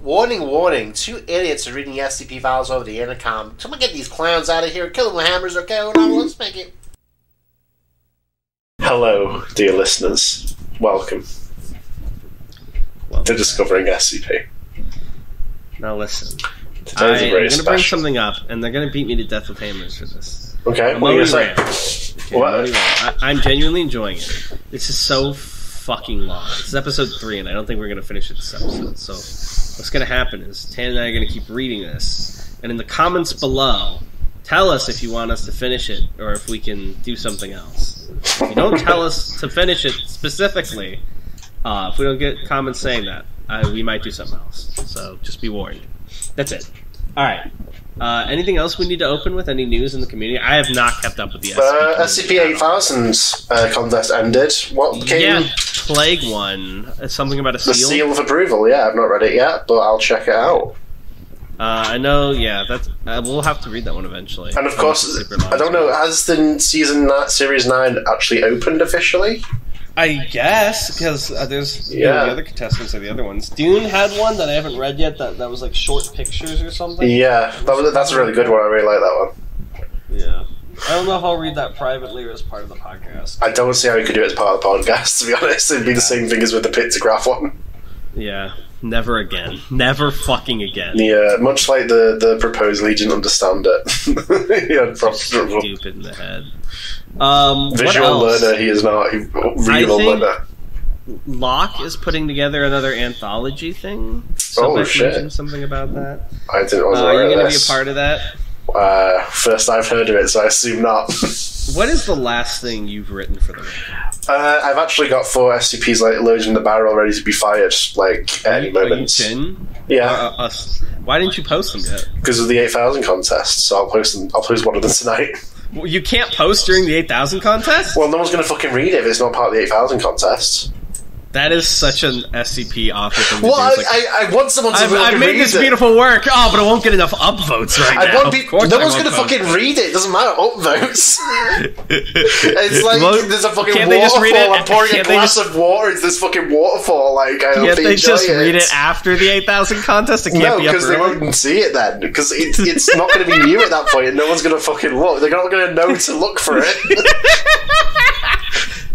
Warning, warning. 2 idiots are reading the SCP files over the intercom. Someone get these clowns out of here. Kill them with hammers, okay? Hold on, let's make it. Hello, dear listeners. Welcome to Discovering SCP. Now listen. I'm going to bring something up, and they're going to beat me to death with hammers for this. Okay, what are you going to say? I'm genuinely enjoying it. This is so fucking long. This is episode 3, and I don't think we're going to finish it this episode. So what's going to happen is Tan and I are going to keep reading this, and in the comments below, tell us if you want us to finish it, or if we can do something else. If you don't tell us to finish it specifically, if we don't get comments saying that, we might do something else. So just be warned. That's it. Alright. Anything else we need to open with? Any news in the community? I have not kept up with the SCP. SCP-8000's contest ended. What came? Yeah, Plague one. Something about a seal? The seal of approval, yeah. I've not read it yet, but I'll check it out. I know, yeah, that's we'll have to read that one eventually. And of course, I don't know, has the Series 9 actually opened officially? I guess, because there's the other contestants are the other ones. Dune had one that I haven't read yet, that was like short pictures or something. Yeah, that's a really good one. I really like that one. Yeah. I don't know if I'll read that privately or as part of the podcast. I don't see how you could do it as part of the podcast, to be honest. It'd be the same thing as with the pictograph one. Yeah. Never again. Never fucking again. Yeah, much like the proposal, he didn't understand it. He had problems. Stupid in the head. Visual learner, he is not. Real learner. Locke is putting together another anthology thing. Oh, shit. Something about that. I didn't know. Are you going to be a part of that? First I've heard of it, so I assume not. What is the last thing you've written for the record? I've actually got 4 SCPs like loaded in the barrel, ready to be fired, like at any moment. Are you in? Yeah. Why didn't you post them yet? Because of the 8000 contest, so I'll post them. I'll post one of them tonight. Well, you can't post during the 8000 contest? Well, no one's going to fucking read it if it's not part of the 8000 contest. That is such an SCP author thing to do. Like, I want someone to I've made this beautiful work. Oh, but it won't get enough upvotes right now. No one's going to fucking read it. It doesn't matter. Upvotes. It's like there's a fucking waterfall. I'm pouring a glass of water into this fucking waterfall. Like, I hope they just read it after the 8000 contest? It can't be up because they won't see it then. Because it's not going to be new at that point, and no one's going to fucking look. They're not going to know to look for it.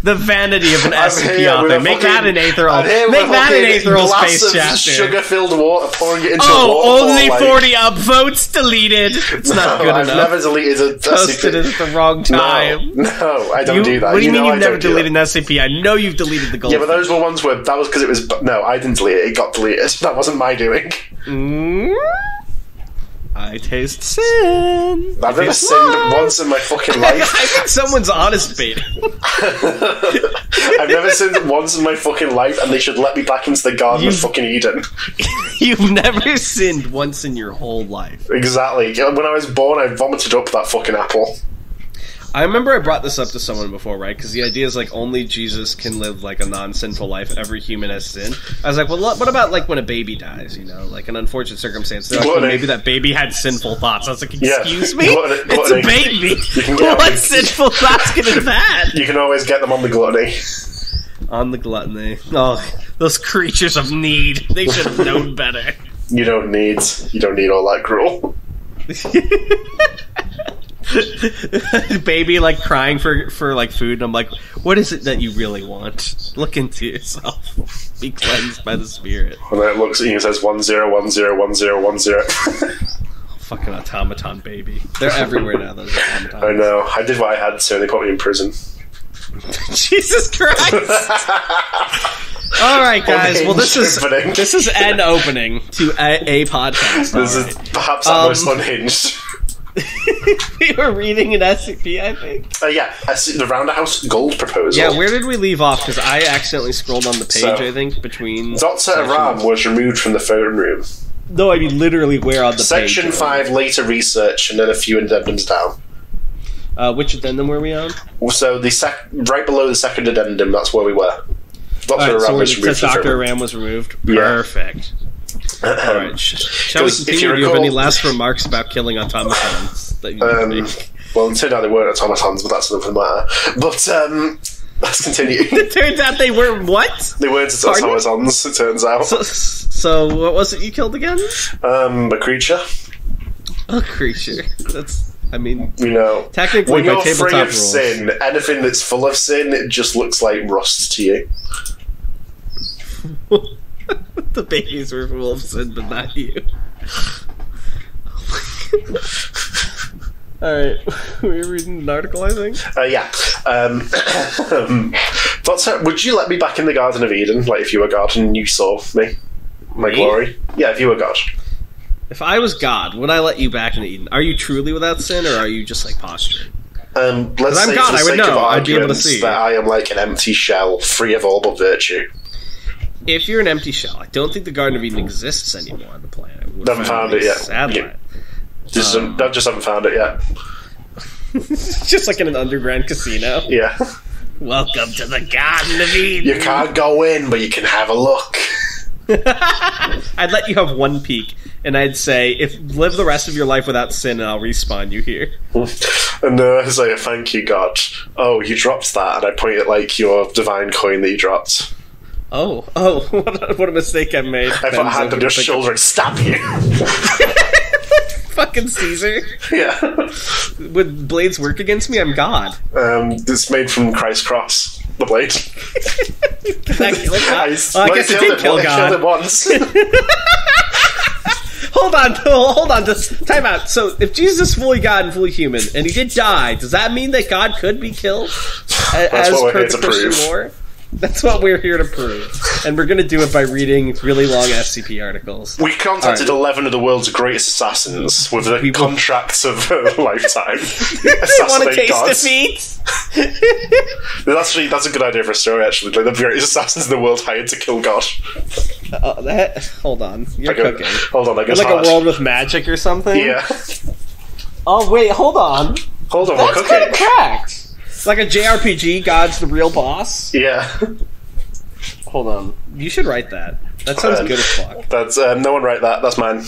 The vanity of an SCP author. Make that an Aetherol. Make that an Aetherol space chapter. Sugar-filled water, pouring it into a waterfall. Only 40 upvotes deleted. It's not good enough. I've never deleted a SCP. Posted it at the wrong time. No, I don't do that. What do you mean you've never deleted an SCP? I know you've deleted the gold. Yeah, but those were ones where that was because it was. No, I didn't delete it. It got deleted. That wasn't my doing. I taste sin. I've never sinned once in my fucking life. I think someone's honest baiting. I've never sinned once in my fucking life, and they should let me back into the Garden of fucking Eden. You've never sinned once in your whole life. Exactly. When I was born, I vomited up that fucking apple. I remember I brought this up to someone before, right? Because the idea is, like, only Jesus can live, like, a non-sinful life. Every human has sin. I was like, well, what about, like, when a baby dies, you know? Like, an unfortunate circumstance. They're like, well, maybe that baby had sinful thoughts. I was like, excuse me? It's a baby. What sinful thoughts can it have had? You can always get them on the gluttony. On the gluttony. Oh, those creatures of need. They should have known better. You don't need all that gruel. Baby like crying for like food, and I'm like, what is it that you really want? Look into yourself. Be cleansed by the spirit. And then it looks at you and says 10101010. Fucking automaton baby. They're everywhere now, those automatons. I know. I did what I had to and they put me in prison. Jesus Christ. Alright guys, well this is an opening to a podcast. This is perhaps our most unhinged. We were reading an SCP, I think. Yeah, the Roundhouse Gold proposal. Yeah, where did we leave off? Because I accidentally scrolled on the page, I think, between... Dr. Aram was removed from the phone room. No, I mean literally where on the page? Section 5, later research, and then a few addendums down. Which addendum were we on? So, right below the second addendum, that's where we were. Dr. Aram was removed. Dr. Aram was removed? Yeah. Perfect. Alright, shall we continue? Do you have any last remarks about killing automatons that you make? Well, it turned out they weren't automatons, but that's another matter. But, let's continue. It turned out they weren't what? They weren't automatons, it turns out. So So, what was it you killed again? A creature. A creature. That's... I mean, technically, when you're free of sin, anything that's full of sin, it just looks like rust to you. The babies were full of sin, but not you. Alright, were you reading an article, I think? Yeah. Would you let me back in the Garden of Eden, like if you were God and you saw me? My glory? Yeah, if you were God. If I was God, would I let you back into Eden? Are you truly without sin, or are you just, like, posturing? Let's say, God, I would know. I'd be able to see. That I am like an empty shell, free of all but virtue. If you're an empty shell, I don't think the Garden of Eden exists anymore on the planet. Haven't found it yet. Sadly. Just haven't found it yet. Just like in an underground casino. Yeah. Welcome to the Garden of Eden. You can't go in, but you can have a look. I'd let you have one peek, and I'd say, live the rest of your life without sin, and I'll respawn you here. And I say, thank you, God. Oh, you dropped that, and I point at, like, your divine coin that you dropped. Oh, what a mistake I've made. I put a hand on your shoulder and stab you. Fucking Caesar. Yeah. Would blades work against me? I'm God. It's made from Christ's cross. The blade. Can I kill God? I guess it did kill God. I killed it once. Hold on. Just time out. So, if Jesus is fully God and fully human, and he did die, does that mean that God could be killed? That's what we're here to prove. War? That's what we're here to prove. And we're going to do it by reading really long SCP articles. We contacted 11 of the world's greatest assassins with the contracts of a lifetime. They want a taste of meat? That's a good idea for a story, actually. Like, the greatest assassins in the world hired to kill God. Hold on. You're cooking. Hold on, I guess like a world with magic or something? Yeah. Oh, wait, hold on. Hold on, That's we're cooking. kind of cracked. Like a JRPG, God's the real boss? Yeah. Hold on. You should write that. That sounds good as fuck. That's no one write that. That's mine.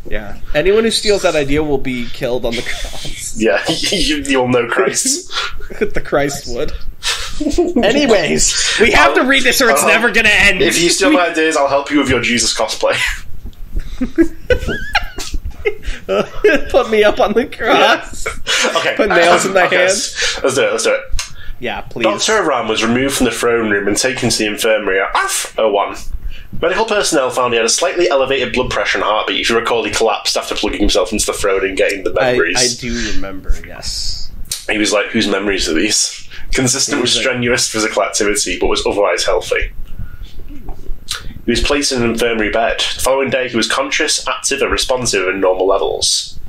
Yeah. Anyone who steals that idea will be killed on the cross. Yeah, you'll know Christ. The Christ would. Anyways, we have to read this or it's never going to end. If you steal my ideas, I'll help you with your Jesus cosplay. Put me up on the cross. Yeah. Okay. Put nails in my hands. Let's do it. Yeah, please. Dr. Aram was removed from the throne room and taken to the infirmary at 01. Medical personnel found he had a slightly elevated blood pressure and heartbeat. If you recall, he collapsed after plugging himself into the throne and getting the memories. I do remember, yes. He was like, whose memories are these? Consistent with strenuous physical activity, but was otherwise healthy. He was placed in an infirmary bed. The following day, he was conscious, active, and responsive in normal levels.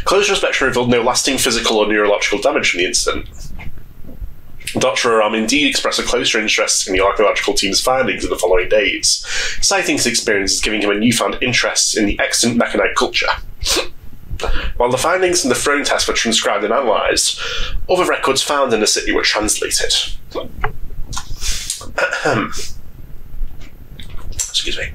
Closer inspection revealed no lasting physical or neurological damage from the incident. Dr. Aram indeed expressed a closer interest in the archaeological team's findings in the following days, citing his experiences giving him a newfound interest in the extant Mekhane culture. While the findings from the throne test were transcribed and analysed, other records found in the city were translated. Excuse me.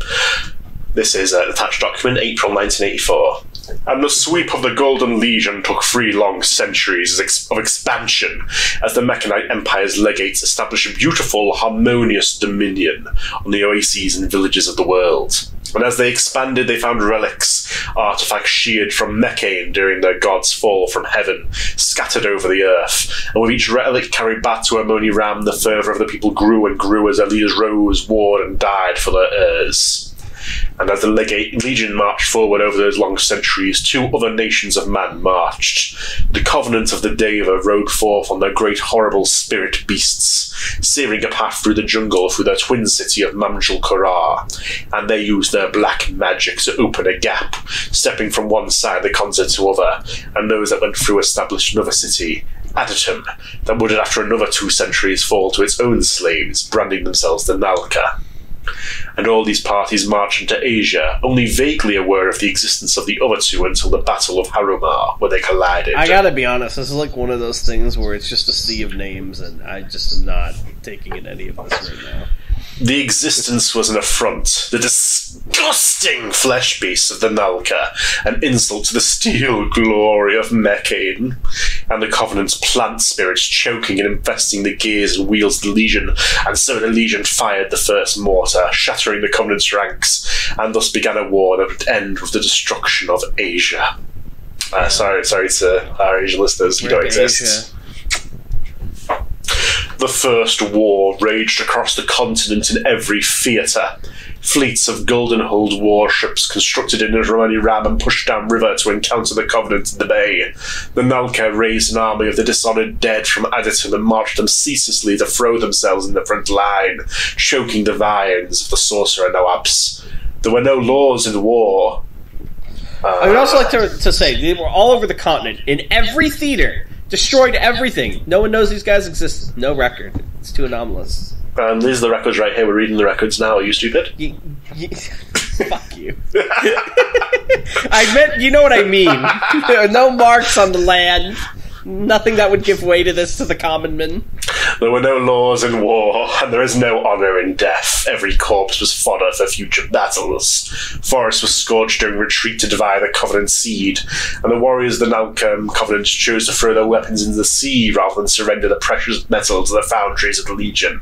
This is an attached document, April 1984. And the sweep of the Golden Legion took 3 long centuries of expansion as the Mekhane Empire's legates established a beautiful, harmonious dominion on the oases and villages of the world. And as they expanded, they found relics, artifacts sheared from Mekhane during their god's fall from heaven, scattered over the earth. And with each relic carried back to Amoni Ram, the fervour of the people grew and grew as their leaders rose, warred, and died for their heirs. And as the legion marched forward over those long centuries, 2 other nations of man marched. The Covenant of the Deva rode forth on their great horrible spirit beasts, searing a path through the jungle through their twin city of Mamjul Korar, and they used their black magic to open a gap, stepping from one side of the continent to other, and those that went through established another city, Adatum, that would after another 2 centuries fall to its own slaves, branding themselves the Nalka. And all these parties marched into Asia, only vaguely aware of the existence of the other 2 until the Battle of Harumar, where they collided. I gotta be honest, this is like one of those things where it's just a sea of names, and I just am not taking in any of this right now. The existence was an affront, the disgusting flesh beasts of the Nalka, an insult to the steel glory of Mekhane, and the Covenant's plant spirits choking and infesting the gears and wheels of the Legion, and so the Legion fired the first mortar, shattering the Covenant's ranks, and thus began a war that would end with the destruction of Asia. Sorry to our Asian listeners, you don't exist. The First War raged across the continent in every theatre. Fleets of golden-hulled warships constructed in Romani Ram and pushed downriver to encounter the Covenant in the bay. The Nalka raised an army of the dishonoured dead from Aditum and marched them ceaselessly to throw themselves in the front line, choking the viands of the sorcerer Nawabs. There were no laws in war. I would also like to say, they were all over the continent, in every theater. Destroyed everything. No one knows these guys exist. No record. It's too anomalous. And these are the records right here. We're reading the records now. Are you stupid? Fuck you. I meant, you know what I mean. There are no marks on the land. Nothing that would give way to this to the common man. There were no laws in war, and there is no honour in death. Every corpse was fodder for future battles. Forests were scorched during retreat to divide the Covenant seed, and the warriors of the Nalka Covenant chose to throw their weapons into the sea rather than surrender the precious metal to the foundries of the Legion.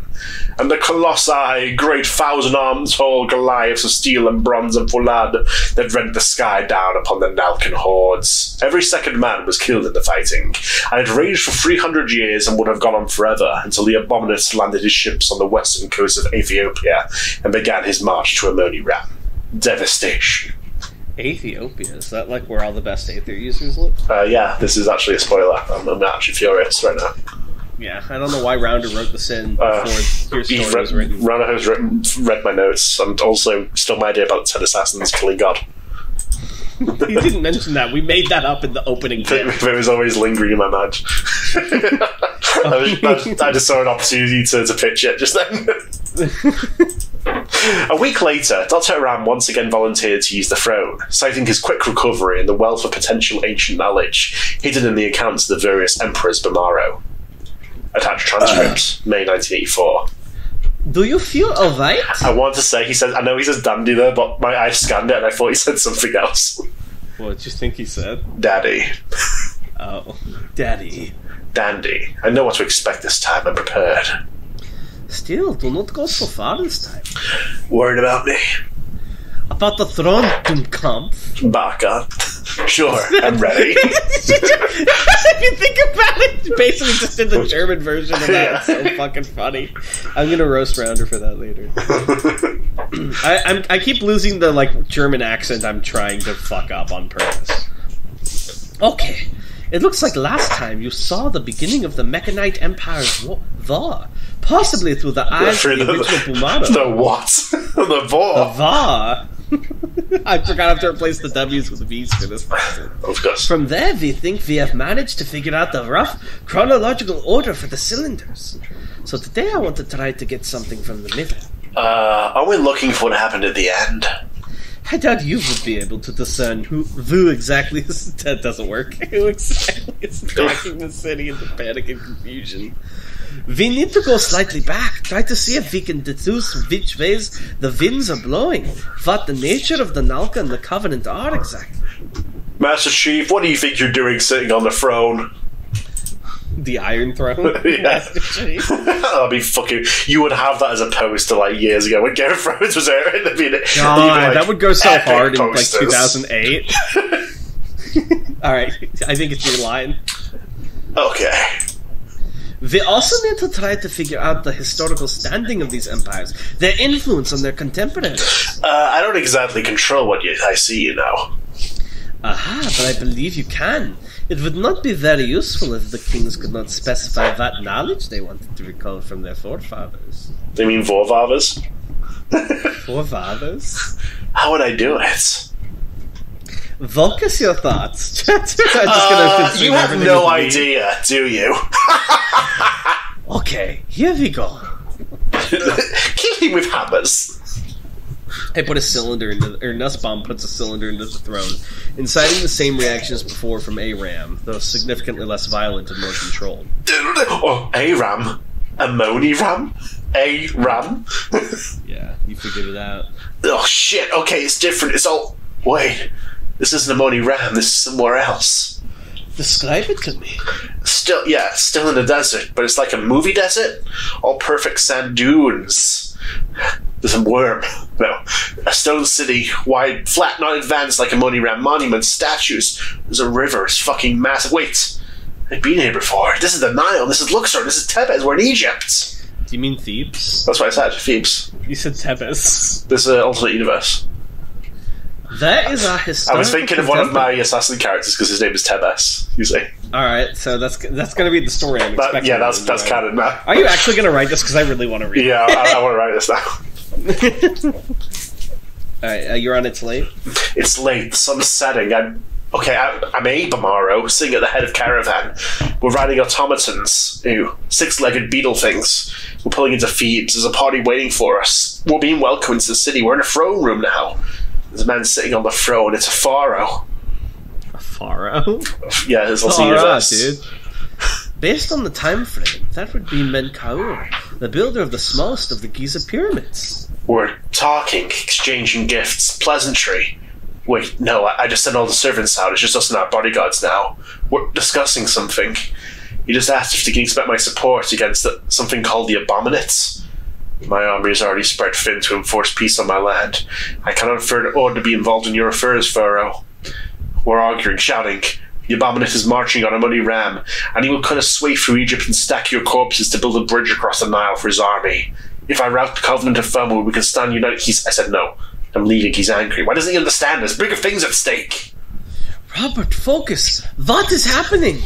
And the Colossi, great 1,000-armed tall Goliaths of steel and bronze and Fulad, that rent the sky down upon the Nalkan hordes. Every second man was killed in the fighting, and it raged for 300 years and would have gone on forever until the Abominus landed his ships on the western coast of Ethiopia and began his march to Amoni Ram. Devastation. Ethiopia? Is that like where all the best Aether users live? Yeah, this is actually a spoiler. I'm actually furious right now. Yeah, I don't know why Rounder wrote this in before your story was written. Rounder has read my notes and also stole my idea about the 10 assassins killing God. He didn't mention that. We made that up in the opening bit. It was always lingering in my mind. I just saw an opportunity to pitch it just then. A week later, Dr. Ram once again volunteered to use the throne, citing his quick recovery and the wealth of potential ancient knowledge hidden in the accounts of the various emperors Bamaro. Attached transcripts, May 1984. Do you feel alright? I want to say, I know he says dandy there, but my eye scanned it and I thought he said something else. What did you think he said? Daddy. Oh, daddy. Dandy. I know what to expect this time. I'm prepared. Still, do not go so far this time. Worried about me? About the throne, Dummkampf. Baka. Sure, I'm ready. If you think about it, basically just did the German version of that. Yeah. It's so fucking funny. I'm gonna roast Rounder for that later. I keep losing the German accent I'm trying to fuck up on purpose. Okay, it looks like last time you saw the beginning of the Mechanite Empire's war, possibly through the eyes of the original Bumado. The what? The war? The war. I forgot I have to replace the W's with the V's for this person. Of course. From there, we think we have managed to figure out the rough chronological order for the cylinders. So today I want to try to get something from the middle. Are we looking for what happened at the end? I doubt you would be able to discern who exactly is... That doesn't work. Who exactly is attacking the city into panic and confusion. We need to go slightly back, try to see if we can deduce which ways the winds are blowing, what the nature of the Nalka and the Covenant are exactly. Master Chief, what do you think you're doing sitting on the throne? The Iron Throne? Yeah. Master Chief? That'd be fucking... You would have that as a poster years ago when Game of Thrones was airing. God, that would go so hard in 2008. Alright, I think it's your line. Okay. We also need to try to figure out the historical standing of these empires, their influence on their contemporaries. I don't exactly control what I see, you know. Aha, but I believe you can. It would not be very useful if the kings could not specify what knowledge they wanted to recall from their forefathers. You mean forefathers? Forefathers? How would I do it? Focus your thoughts. You have no idea, do you? Okay, here we go. Killing with hammers. I put a cylinder into, or Nussbaum puts a cylinder into the throne, inciting the same reaction as before from ARAM, though significantly less violent and more controlled. Oh, ARAM? Amoni Ram? A ram. Yeah, you figured it out. Oh shit! Okay, it's different. It's all. Wait, this isn't a Moni ram. This is somewhere else. Describe it to me. Still in the desert, but it's like a movie desert. All perfect sand dunes. There's a worm. No. A stone city, wide, flat, not advanced like a Moni ram. Monuments, statues. There's a river. It's fucking massive. Wait, I've been here before. This is the Nile. This is Luxor. This is Thebes. We're in Egypt. Do you mean Thebes? That's what I said. Thebes. You said Thebes. This is an alternate universe. That is a historical. I was thinking of one of my assassin characters because his name is Thebes. You see? All right, so that's going to be the story I'm expecting. Yeah, that's canon now. Are you actually going to write this? Because I really want to read it. Yeah, I want to write this now. All right, you're on. It's late. It's late. The sun's setting. I'm Abe Amaro, sitting at the head of caravan. We're riding automatons, six-legged beetle things. We're pulling into Thebes. There's a party waiting for us. We're being welcomed into the city. We're in a throne room now. There's a man sitting on the throne. It's a pharaoh. A pharaoh? Yeah, there's lots of universe. Dude. Based on the time frame, that would be Mekhane, the builder of the smallest of the Giza pyramids. We're talking, exchanging gifts, pleasantry. Wait, no, I just sent all the servants out. It's just us and our bodyguards now. We're discussing something. He just asked if they can expect my support against something called the Abominates. My army has already spread thin to enforce peace on my land. I cannot afford to be involved in your affairs, Pharaoh. We're arguing, shouting. The Abominate is marching on a muddy ram, and he will cut a sway through Egypt and stack your corpses to build a bridge across the Nile for his army. If I rout the Covenant of Fumble, we can stand united. I said no. I'm leaving. He's angry. Why doesn't he understand? There's bigger things at stake. Robert, focus. What is happening?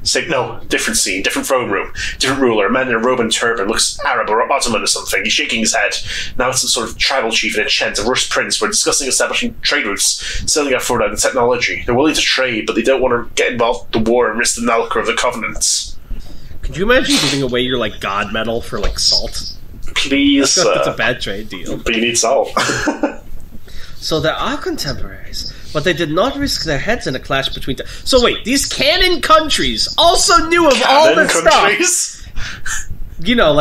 Say no. Different scene. Different throne room. Different ruler. A man in a robe and turban. Looks Arab or Ottoman or something. He's shaking his head. Now it's some sort of tribal chief in a tent. A Rush prince. We're discussing establishing trade routes. Selling our food and technology. They're willing to trade, but they don't want to get involved in the war and risk the Nalka of the Covenants. Could you imagine giving away your god medal for salt? Please. That's a bad trade deal. But you need salt. So there are contemporaries, but they did not risk their heads in a clash between... So wait, these canon countries also knew of all this stuff. You know,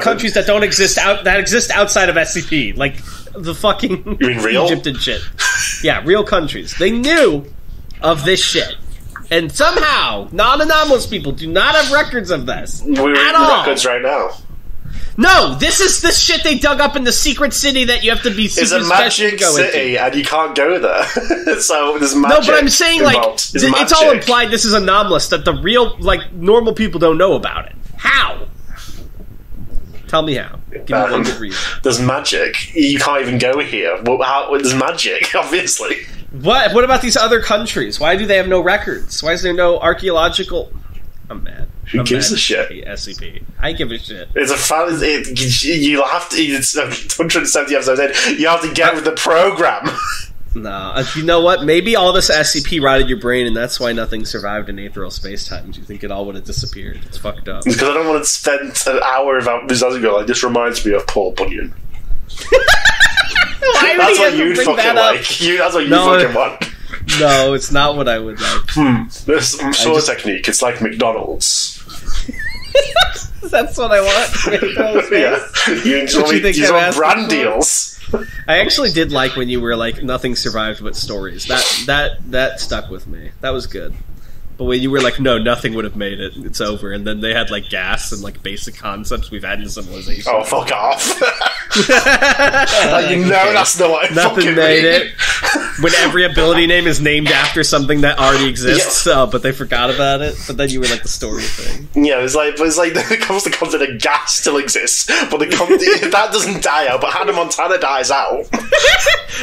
countries that don't exist that exist outside of SCP, like the fucking you mean real? Egypt and shit. Yeah, real countries. They knew of this shit, and somehow non-anomalous people do not have records of this. We're at in all. records right now. No, this is this shit they dug up in the secret city that you have to be super special to go into. It's a magic city, and you can't go there. So there's magic. No, but I'm saying it's all implied. This is anomalous that the real normal people don't know about it. How? Tell me how. Give me one good reason. There's magic. You can't even go here. There's magic, obviously. What? What about these other countries? Why do they have no records? Why is there no archaeological? I'm mad. Who gives a shit? SCP. I give a shit. It's a fun. You have to. It's 170 episodes in. You have to get with the program. No, you know what? Maybe all this SCP rotted your brain, and that's why nothing survived in aetherall space times. You think it all would have disappeared? It's fucked up. Because I don't want to spend an hour about this. This reminds me of Paul Bunyan. That's what you'd fucking like. That's what you fucking want. No, it's not what I would like. There's some sort of technique. It's like McDonald's. That's what I want. Yeah. You want brand deals. I actually did like when you were nothing survived but stories. That stuck with me. That was good. But when you were no, nothing would have made it. It's over. And then they had gas and basic concepts we've had in civilization. Oh, fuck off. That's not what I nothing made it. When every ability name is named after something that already exists, but they forgot about it. But then you were the story thing. Yeah, it's like the concept of gas still exists, but that doesn't die out. But Hannah Montana dies out.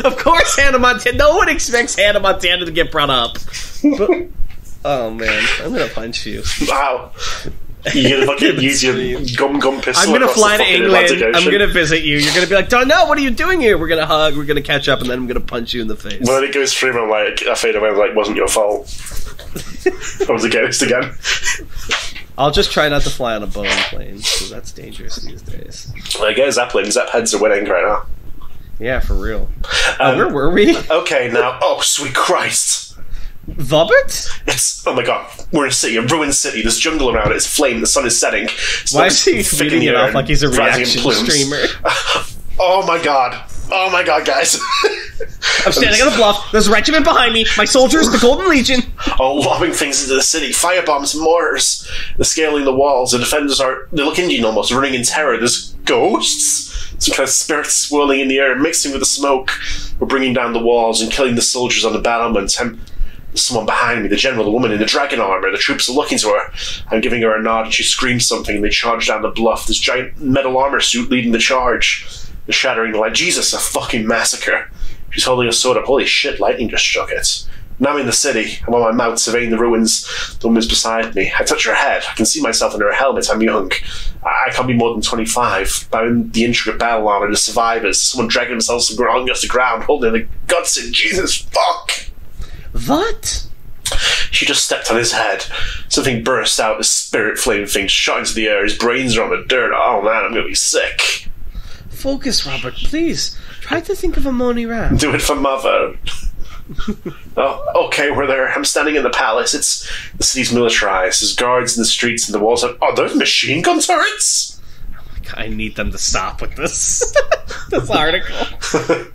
Of course, Hannah Montana. No one expects Hannah Montana to get brought up. But, oh man, I'm gonna punch you. Wow. You're gonna fucking use your gum pistol. I'm gonna fly to England. I'm gonna visit you. You're gonna be like, Darnell, what are you doing here? We're gonna hug. We're gonna catch up, and then I'm gonna punch you in the face. When it goes through, I fade away. Wasn't your fault. I was a ghost again. I'll just try not to fly on a Boeing plane because that's dangerous these days. I get Zeppelin. Zepp heads are winning right now. Yeah, for real. Where were we? Okay, now. Oh, sweet Christ. Vobert? It's, oh my god, we're in a city, a ruined city, there's jungle around it, it's flame, the sun is setting. Why is he reading it off like he's a reaction streamer? Oh my god, guys. I'm standing on the bluff, there's a regiment behind me, my soldiers, the Golden Legion. Oh, lobbing things into the city, firebombs, mortars, they're scaling the walls, the defenders they look Indian almost, running in terror, there's ghosts, some kind of spirits swirling in the air, mixing with the smoke. We're bringing down the walls and killing the soldiers on the battlements. There's someone behind me, the general, the woman in the dragon armor. The troops are looking to her. I'm giving her a nod and she screams something and they charge down the bluff. This giant metal armor suit leading the charge. They're shattering the light. Jesus, a fucking massacre. She's holding a sword up. Holy shit, lightning just struck it. Now I'm in the city. I'm on my mount surveying the ruins. The woman's beside me. I touch her head. I can see myself under her helmet. I'm young. I can't be more than 25. But I'm in the intricate battle armor, the survivors. Someone dragging themselves across the ground, holding the guts in. Jesus, fuck! What? She just stepped on his head. Something burst out, this spirit flame thing shot into the air. His brains are on the dirt. Oh man, I'm gonna be sick. Focus, Robert, please. Try to think of a Moni Ram. Do it for mother. Oh, okay, we're there. I'm standing in the palace. The city's militarized. There's guards in the streets and the walls. Oh, those machine gun turrets? Oh my god, I need them to stop with this. This article.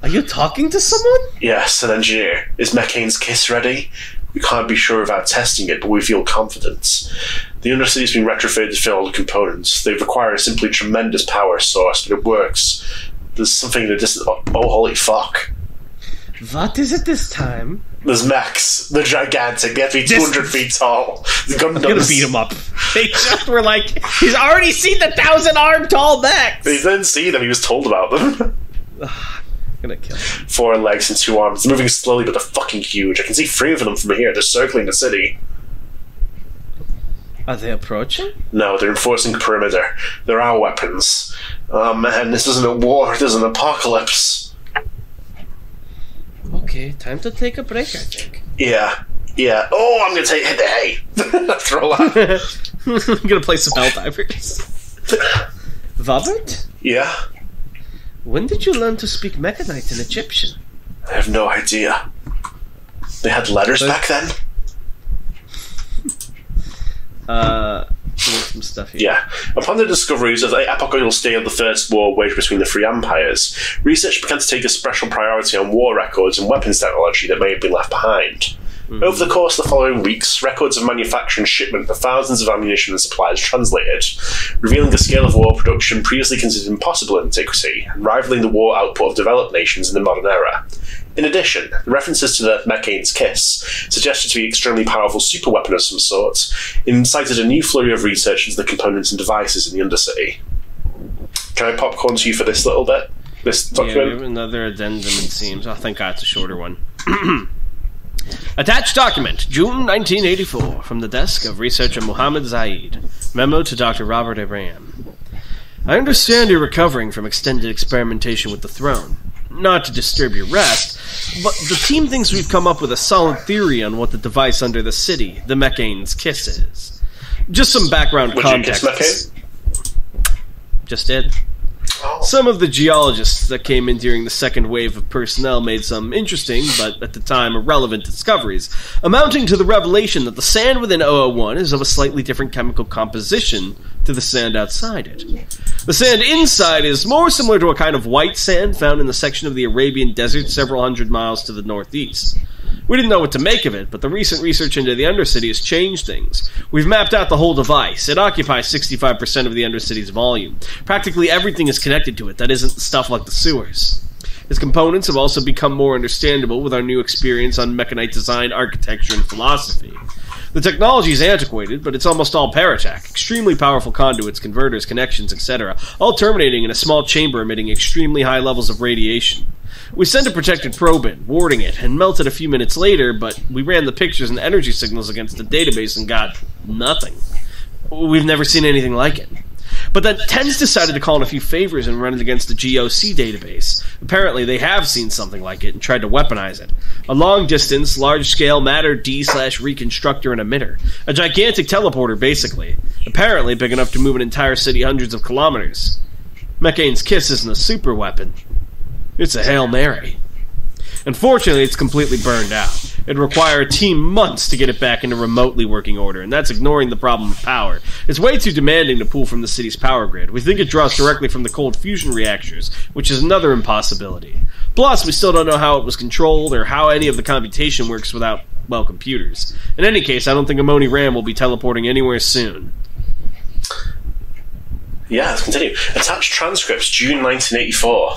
Are you talking to someone? Yes, an engineer. Is Mekhane's kiss ready? We can't be sure without testing it, but we feel confident. The Undercity's been retrofitted to fit all the components. They require a simply tremendous power source, but it works. There's something in the distance. Oh, holy fuck. What is it this time? There's mechs. They're gigantic. They have to be 200 feet tall. I'm gonna beat him up. They just were like, he's already seen the 1,000-armed tall mechs! He didn't see them, he was told about them. I'm gonna kill him. 4 legs and 2 arms. They're moving slowly, but they're fucking huge. I can see 3 of them from here. They're circling the city. Are they approaching? No, they're enforcing perimeter. They're our weapons. Oh man, this isn't a war, this is an apocalypse. Okay, time to take a break, I think. Yeah. Oh, I'm gonna hit the hay. Throw up. I'm gonna play some Helldivers. Robert? Yeah? When did you learn to speak Mechanite in Egyptian? I have no idea. They had letters back then? Some stuff here. Yeah. Upon the discoveries of the apocalyptic state of the First War waged between the three empires, research began to take a special priority on war records and weapons technology that may have been left behind. Mm-hmm. Over the course of the following weeks, records of manufacture and shipment for thousands of ammunition and supplies translated, revealing a scale of war production previously considered impossible in antiquity, and rivaling the war output of developed nations in the modern era. In addition, the references to the Mekhane's kiss, suggested to be an extremely powerful superweapon of some sort, incited a new flurry of research into the components and devices in the Undercity. Can I popcorn to you for this little bit? This document? Yeah, we have another addendum, it seems. Oh, thank God, it's a shorter one. Attached document, June 1984, from the desk of researcher Mohammed Zaid. Memo to Dr. Robert Abraham. I understand you're recovering from extended experimentation with the throne. Not to disturb your rest, but the team thinks we've come up with a solid theory on what the device under the city, the Mekhane's kiss, is. Just some background context. Would you kiss Mekhane? Just did. Some of the geologists that came in during the second wave of personnel made some interesting, but at the time irrelevant discoveries, amounting to the revelation that the sand within 001 is of a slightly different chemical composition to the sand outside it. The sand inside is more similar to a kind of white sand found in the section of the Arabian Desert several hundred miles to the northeast. We didn't know what to make of it, but the recent research into the Undercity has changed things. We've mapped out the whole device. It occupies 65% of the Undercity's volume. Practically everything is connected to it that isn't stuff like the sewers. Its components have also become more understandable with our new experience on Mechanite design, architecture, and philosophy. The technology is antiquated, but it's almost all paratech. Extremely powerful conduits, converters, connections, etc., all terminating in a small chamber emitting extremely high levels of radiation. We sent a protected probe in, warding it, and melted a few minutes later, but we ran the pictures and energy signals against the database and got nothing. We've never seen anything like it. But then TENS decided to call in a few favors and run it against the GOC database. Apparently they have seen something like it and tried to weaponize it. A long-distance, large-scale matter D/reconstructor and emitter. A gigantic teleporter, basically. Apparently big enough to move an entire city hundreds of kilometers. Mekhane's kiss isn't a super weapon. It's a Hail Mary. Unfortunately, it's completely burned out. It'd require a team months to get it back into remotely working order, and that's ignoring the problem of power. It's way too demanding to pull from the city's power grid. We think it draws directly from the cold fusion reactors, which is another impossibility. Plus, we still don't know how it was controlled or how any of the computation works without, well, computers. In any case, I don't think Amoni Ram will be teleporting anywhere soon. Yeah, let's continue. Attached transcripts, June 1984.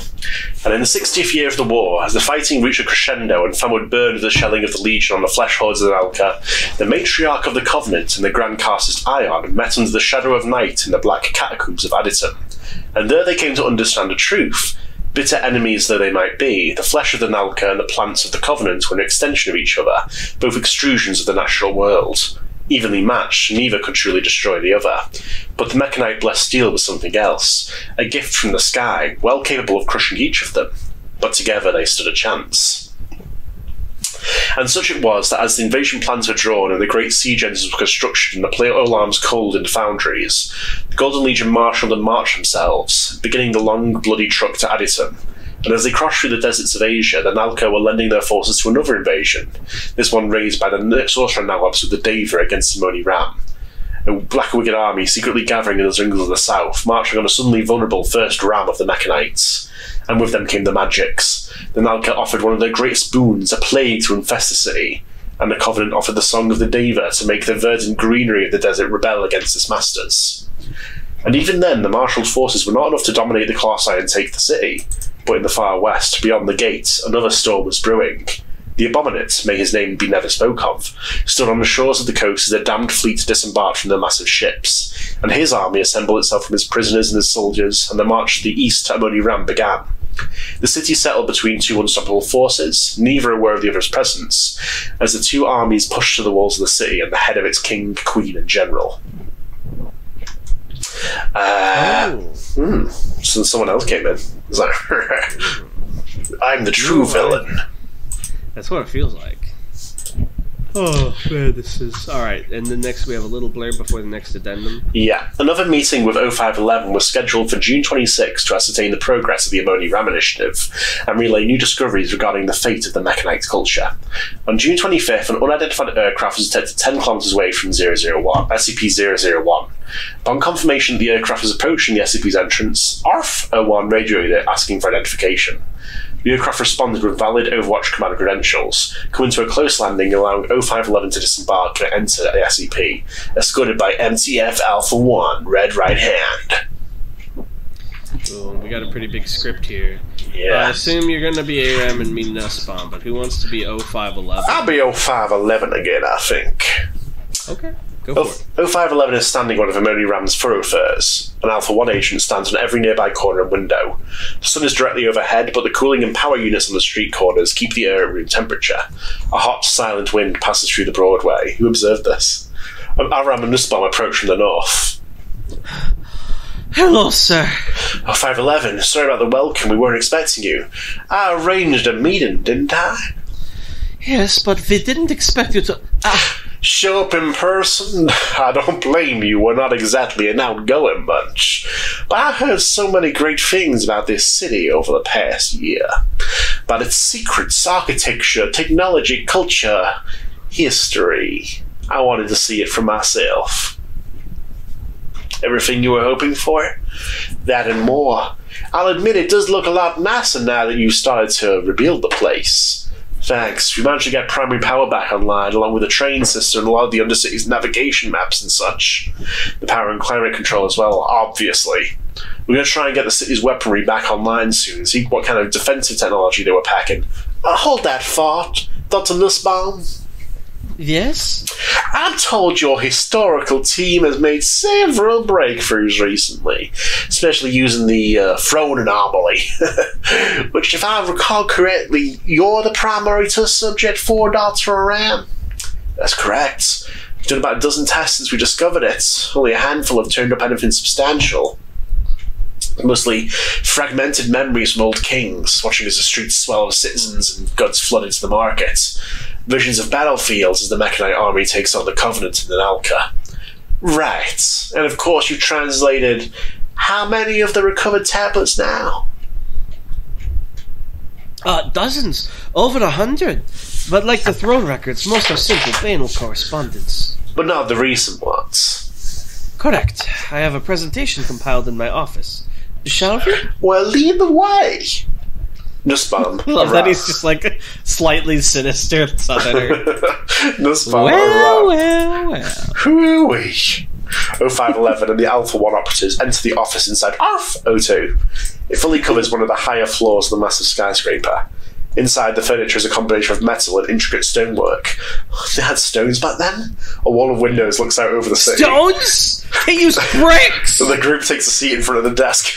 And in the 60th year of the war, as the fighting reached a crescendo and fun would burn with the shelling of the Legion on the flesh hordes of the Nalka, the matriarch of the Covenant and the Grand Carsist Ion met under the shadow of night in the black catacombs of Aditon. And there they came to understand a truth. Bitter enemies though they might be, the flesh of the Nalka and the plants of the Covenant were an extension of each other, both extrusions of the natural world. Evenly matched, neither could truly destroy the other. But the Mechanite blessed steel was something else, a gift from the sky, well capable of crushing each of them. But together they stood a chance. And such it was that as the invasion plans were drawn and the great siege engines were constructed and the pole arms coaled in the foundries, the Golden Legion marshalled and marched themselves, beginning the long, bloody trek to Aditon. And as they crossed through the deserts of Asia, the Nalka were lending their forces to another invasion, this one raised by the Sorcerer Nawabs with the Deva against Amoni Ram. A black wicked army secretly gathering in the jungles of the south, marching on a suddenly vulnerable first ram of the Mechanites. And with them came the magics. The Nalka offered one of their greatest boons, a plague to infest the city, and the Covenant offered the Song of the Deva to make the verdant greenery of the desert rebel against its masters. And even then, the marshalled forces were not enough to dominate the Colossi and take the city. But in the far west, beyond the gates, another storm was brewing. The Abominate, may his name be never spoke of, stood on the shores of the coast as a damned fleet disembarked from their massive ships, and his army assembled itself from his prisoners and his soldiers, and the march to the east to Amoni Ram began. The city settled between two unstoppable forces, neither aware of the other's presence, as the two armies pushed to the walls of the city and the head of its king, queen, and general. So someone else came in. It's like, I'm the true villain. That's what it feels like. Oh, man, this is... Alright, and then next we have a little blurb before the next addendum. Yeah. Another meeting with 0511 was scheduled for June 26 to ascertain the progress of the Amoni Ram initiative and relay new discoveries regarding the fate of the Mechanite culture. On June 25th, an unidentified aircraft was detected 10 kilometers away from SCP-001. Upon confirmation that the aircraft was approaching the SCP's entrance, ARF-01 radioed it asking for identification. The aircraft responded with valid Overwatch command credentials, coming to a close landing, allowing 0511 to disembark and enter the SCP, escorted by MTF Alpha-1, Red Right Hand. Ooh, we got a pretty big script here. Yeah. I assume you're going to be ARAM and me Nussbaum, but who wants to be 0511? I'll be 0511 again, I think. Okay. Go for it. 0511 is standing on one of Amoni Ram's thoroughfares. An Alpha-1 agent stands on every nearby corner and window. The sun is directly overhead, but the cooling and power units on the street corners keep the air at room temperature. A hot, silent wind passes through the Broadway. Who observed this? Aram and Nussbaum approach from the north. Hello, sir. 0511, sorry about the welcome. We weren't expecting you. I arranged a meeting, didn't I? Yes, but we didn't expect you to... Show up in person? I don't blame you, we're not exactly an outgoing bunch. But I heard so many great things about this city over the past year. About its secrets, architecture, technology, culture, history. I wanted to see it for myself. Everything you were hoping for? That and more. I'll admit it does look a lot nicer now that you've started to rebuild the place. Thanks. We managed to get primary power back online, along with the train system and a lot of the Undercity's navigation maps and such. The power and climate control as well, obviously. We're going to try and get the city's weaponry back online soon, see what kind of defensive technology they were packing. Hold that thought, Dr. Nussbaum. Yes? I'm told your historical team has made several breakthroughs recently, especially using the throne anomaly, which, if I recall correctly, you're the primary test subject for, Dr. Aram. That's correct. We've done about a dozen tests since we discovered it. Only a handful have turned up anything substantial. Mostly fragmented memories from old kings, watching as the streets swell with citizens and goods flood into the market. Visions of battlefields as the Mechanite army takes on the Covenant and the Nalka. Right. And of course you translated how many of the recovered tablets now? Dozens. Over 100. But like the throne records, most are simple banal correspondence. But not the recent ones. Correct. I have a presentation compiled in my office. Shall we? Well, lead the way. Nussbaum. I love that he's just like slightly sinister southerner. Nussbaum. Well. Hooey. 0511 and the Alpha 1 operatives enter the office inside ARF 02. It fully covers one of the higher floors of the massive skyscraper. Inside, the furniture is a combination of metal and intricate stonework. They had stones back then? A wall of windows looks out over the city. Stones? They use bricks! So the group takes a seat in front of the desk.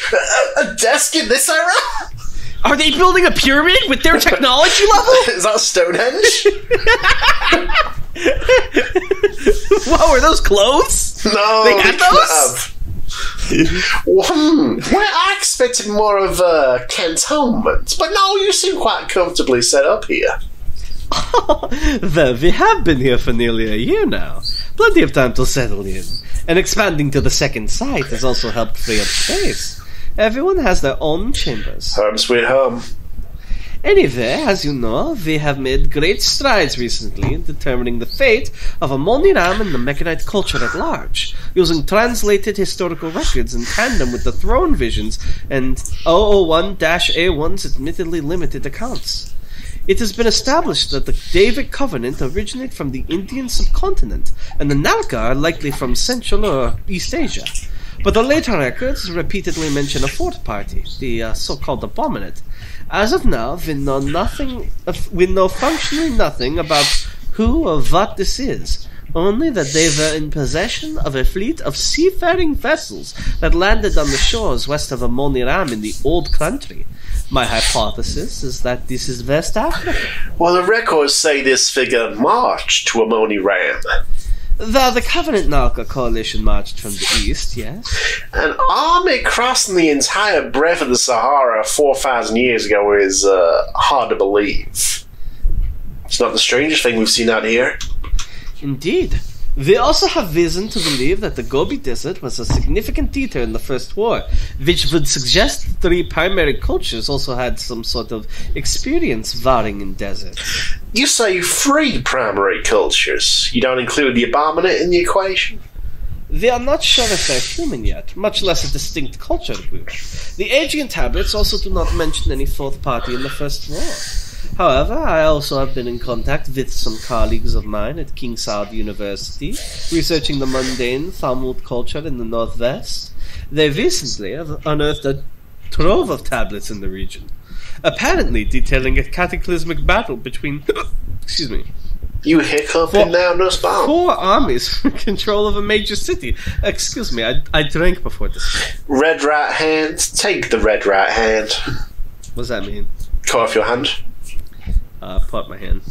A desk in this era? Are they building a pyramid with their technology level? Is that Stonehenge? Whoa, are those clothes? No, they had those? Well, I expected more of a cantonment, but no, you seem quite comfortably set up here. Well, we have been here for nearly a year now. Plenty of time to settle in. And expanding to the second site has also helped free up space. Everyone has their own chambers. Home sweet home. Anyway, as you know, we have made great strides recently in determining the fate of Ammoniram and the Mechanite culture at large, using translated historical records in tandem with the throne visions and 001-A1's admittedly limited accounts. It has been established that the Davic Covenant originate from the Indian subcontinent, and the Nalka are likely from Central or East Asia. But the later records repeatedly mention a fourth party, the so-called Abominate. As of now, we know functionally nothing about who or what this is, only that they were in possession of a fleet of seafaring vessels that landed on the shores west of Ammoniram in the Old Country. My hypothesis is that this is West Africa. Well, the records say this figure marched to Ammoniram. The Covenant Nalka coalition marched from the east, yes. An army crossing the entire breadth of the Sahara 4,000 years ago is hard to believe. It's not the strangest thing we've seen out here. Indeed. We also have reason to believe that the Gobi Desert was a significant theater in the First War, which would suggest the three primary cultures also had some sort of experience warring in deserts. You say three primary cultures. You don't include the Abominate in the equation? We are not sure if they're human yet, much less a distinct culture group. The Aegean tablets also do not mention any fourth party in the First War. However, I also have been in contact with some colleagues of mine at King Saud University, researching the mundane Thamud culture in the northwest. They recently have unearthed a trove of tablets in the region, apparently detailing a cataclysmic battle between... excuse me. You hiccuping now, Nussbaum? 4 armies for control of a major city. Excuse me, I drank before this. Red right hand, take the red right hand. What does that mean? Cut off your hand. Put up my hand.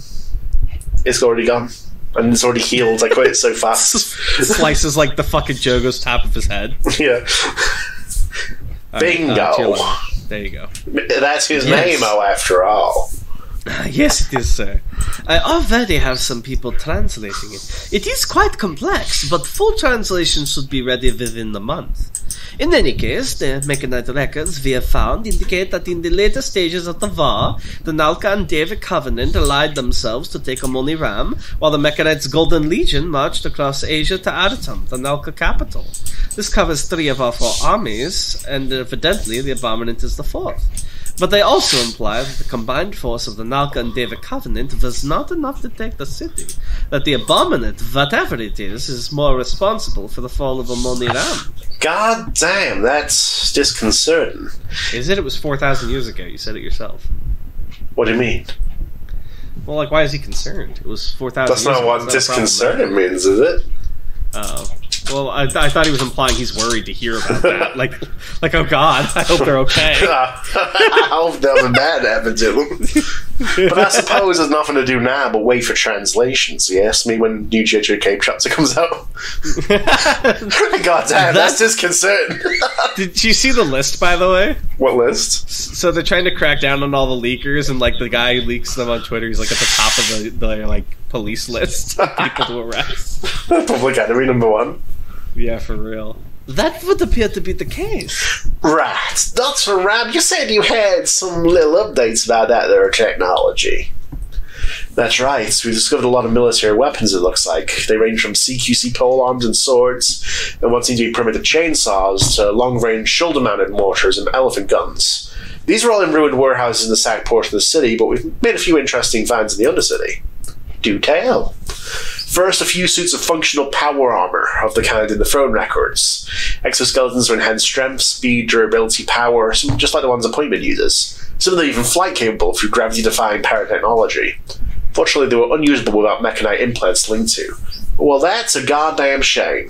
It's already gone. And it's already healed. I quit it so fast. Slices like the fucking Jogo's top of his head. Yeah. Bingo. There you go. That's his name, after all. Yes, it is, sir. I already have some people translating it. It is quite complex, but full translation should be ready within the month. In any case, the Mechanite records we have found indicate that in the later stages of the war, the Nalka and Davic Covenant allied themselves to take Ammoniram, while the Mechanites' Golden Legion marched across Asia to Aratum, the Nalka capital. This covers 3 of our 4 armies, and evidently the Abominant is the 4th. But they also imply that the combined force of the Nalka and Davic Covenant was not enough to take the city, that the Abominant, whatever it is more responsible for the fall of Ammoniram. God damn, that's disconcerting. Is it? It was 4,000 years ago. You said it yourself. What do you mean? Well, like, why is he concerned? It was 4,000 years ago. That's not what disconcerting means, is it? Oh. Well, I thought he was implying he's worried to hear about that. like, oh God, I hope they're okay. I hope nothing bad happened to them. But I suppose there's nothing to do now but wait for translations. You ask me when new JJK chapter comes out. God damn, that's disconcerting. Did you see the list, by the way? What list? So they're trying to crack down on all the leakers, and like the guy who leaks them on Twitter, he's like at the top of the like police list of people to arrest. Public enemy #1. Yeah, for real. That would appear to be the case. Right. Dr. Ram, you said you had some little updates about that there technology. That's right. We discovered a lot of military weapons, it looks like. They range from CQC polearms and swords, and what seem to be primitive chainsaws, to long-range shoulder-mounted mortars and elephant guns. These are all in ruined warehouses in the sacked portion of the city, but we've made a few interesting finds in the Undercity. Do tell. First, a few suits of functional power armor of the kind in the throne records. Exoskeletons for enhanced strength, speed, durability, power, some just like the ones Appointment uses. Some of them even flight-capable through gravity-defying paratechnology. Fortunately, they were unusable without Mekhane implants linked to. Well, that's a goddamn shame.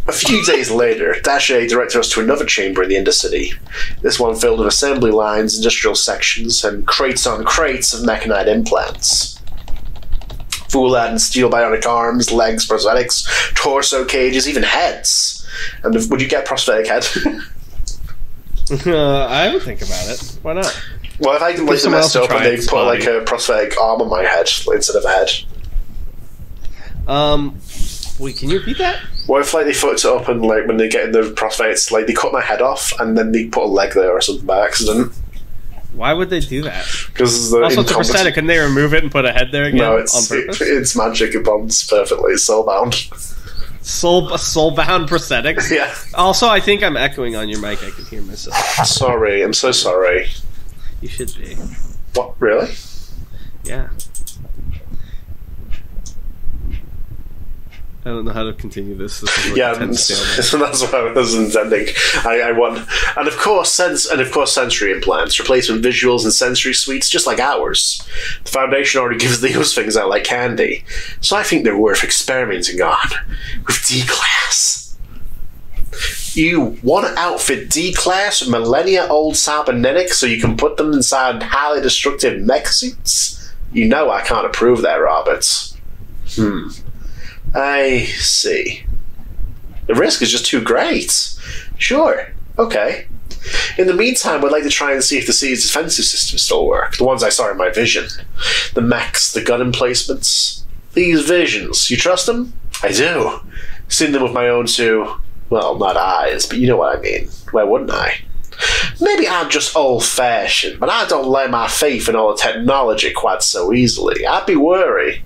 A few days later, Dache directed us to another chamber in the Undercity. This one filled with assembly lines, industrial sections, and crates on crates of mechanite implants. Full-ad and steel bionic arms, legs, prosthetics, torso cages, even heads. And would you get a prosthetic head? I would think about it. Why not? Well, if I can like messed up and they put like a prosthetic arm on my head instead of a head. Wait, can you repeat that? What if like they fucked it up and like when they get in the prosthetics, like they cut my head off and then they put a leg there or something by accident? Why would they do that? Because also, it's a prosthetic. Can they remove it and put a head there again? No, on purpose? it's magic. It bonds perfectly. It's soulbound. Soulbound prosthetics? Yeah. Also, I think I'm echoing on your mic. I can hear myself. Sorry, I'm so sorry. You should be. What, really? Yeah. I don't know how to continue this. This is like that's what I was intending. I want, and of course, sensory implants, replacement visuals and sensory suites, just like ours. The Foundation already gives those things out like candy, so I think they're worth experimenting on with D-Class. You want to outfit D-Class with millennia-old cybernetics so you can put them inside highly destructive mech suits? You know I can't approve that, Roberts. I see. The risk is just too great. Sure. Okay. In the meantime, I'd like to try and see if the city's defensive systems still work. The ones I saw in my vision. The mechs, the gun emplacements. These visions. You trust them? I do. Seen them with my own two, well, not eyes, but you know what I mean. Why wouldn't I? Maybe I'm just old-fashioned, but I don't lay my faith in all the technology quite so easily. I'd be worried.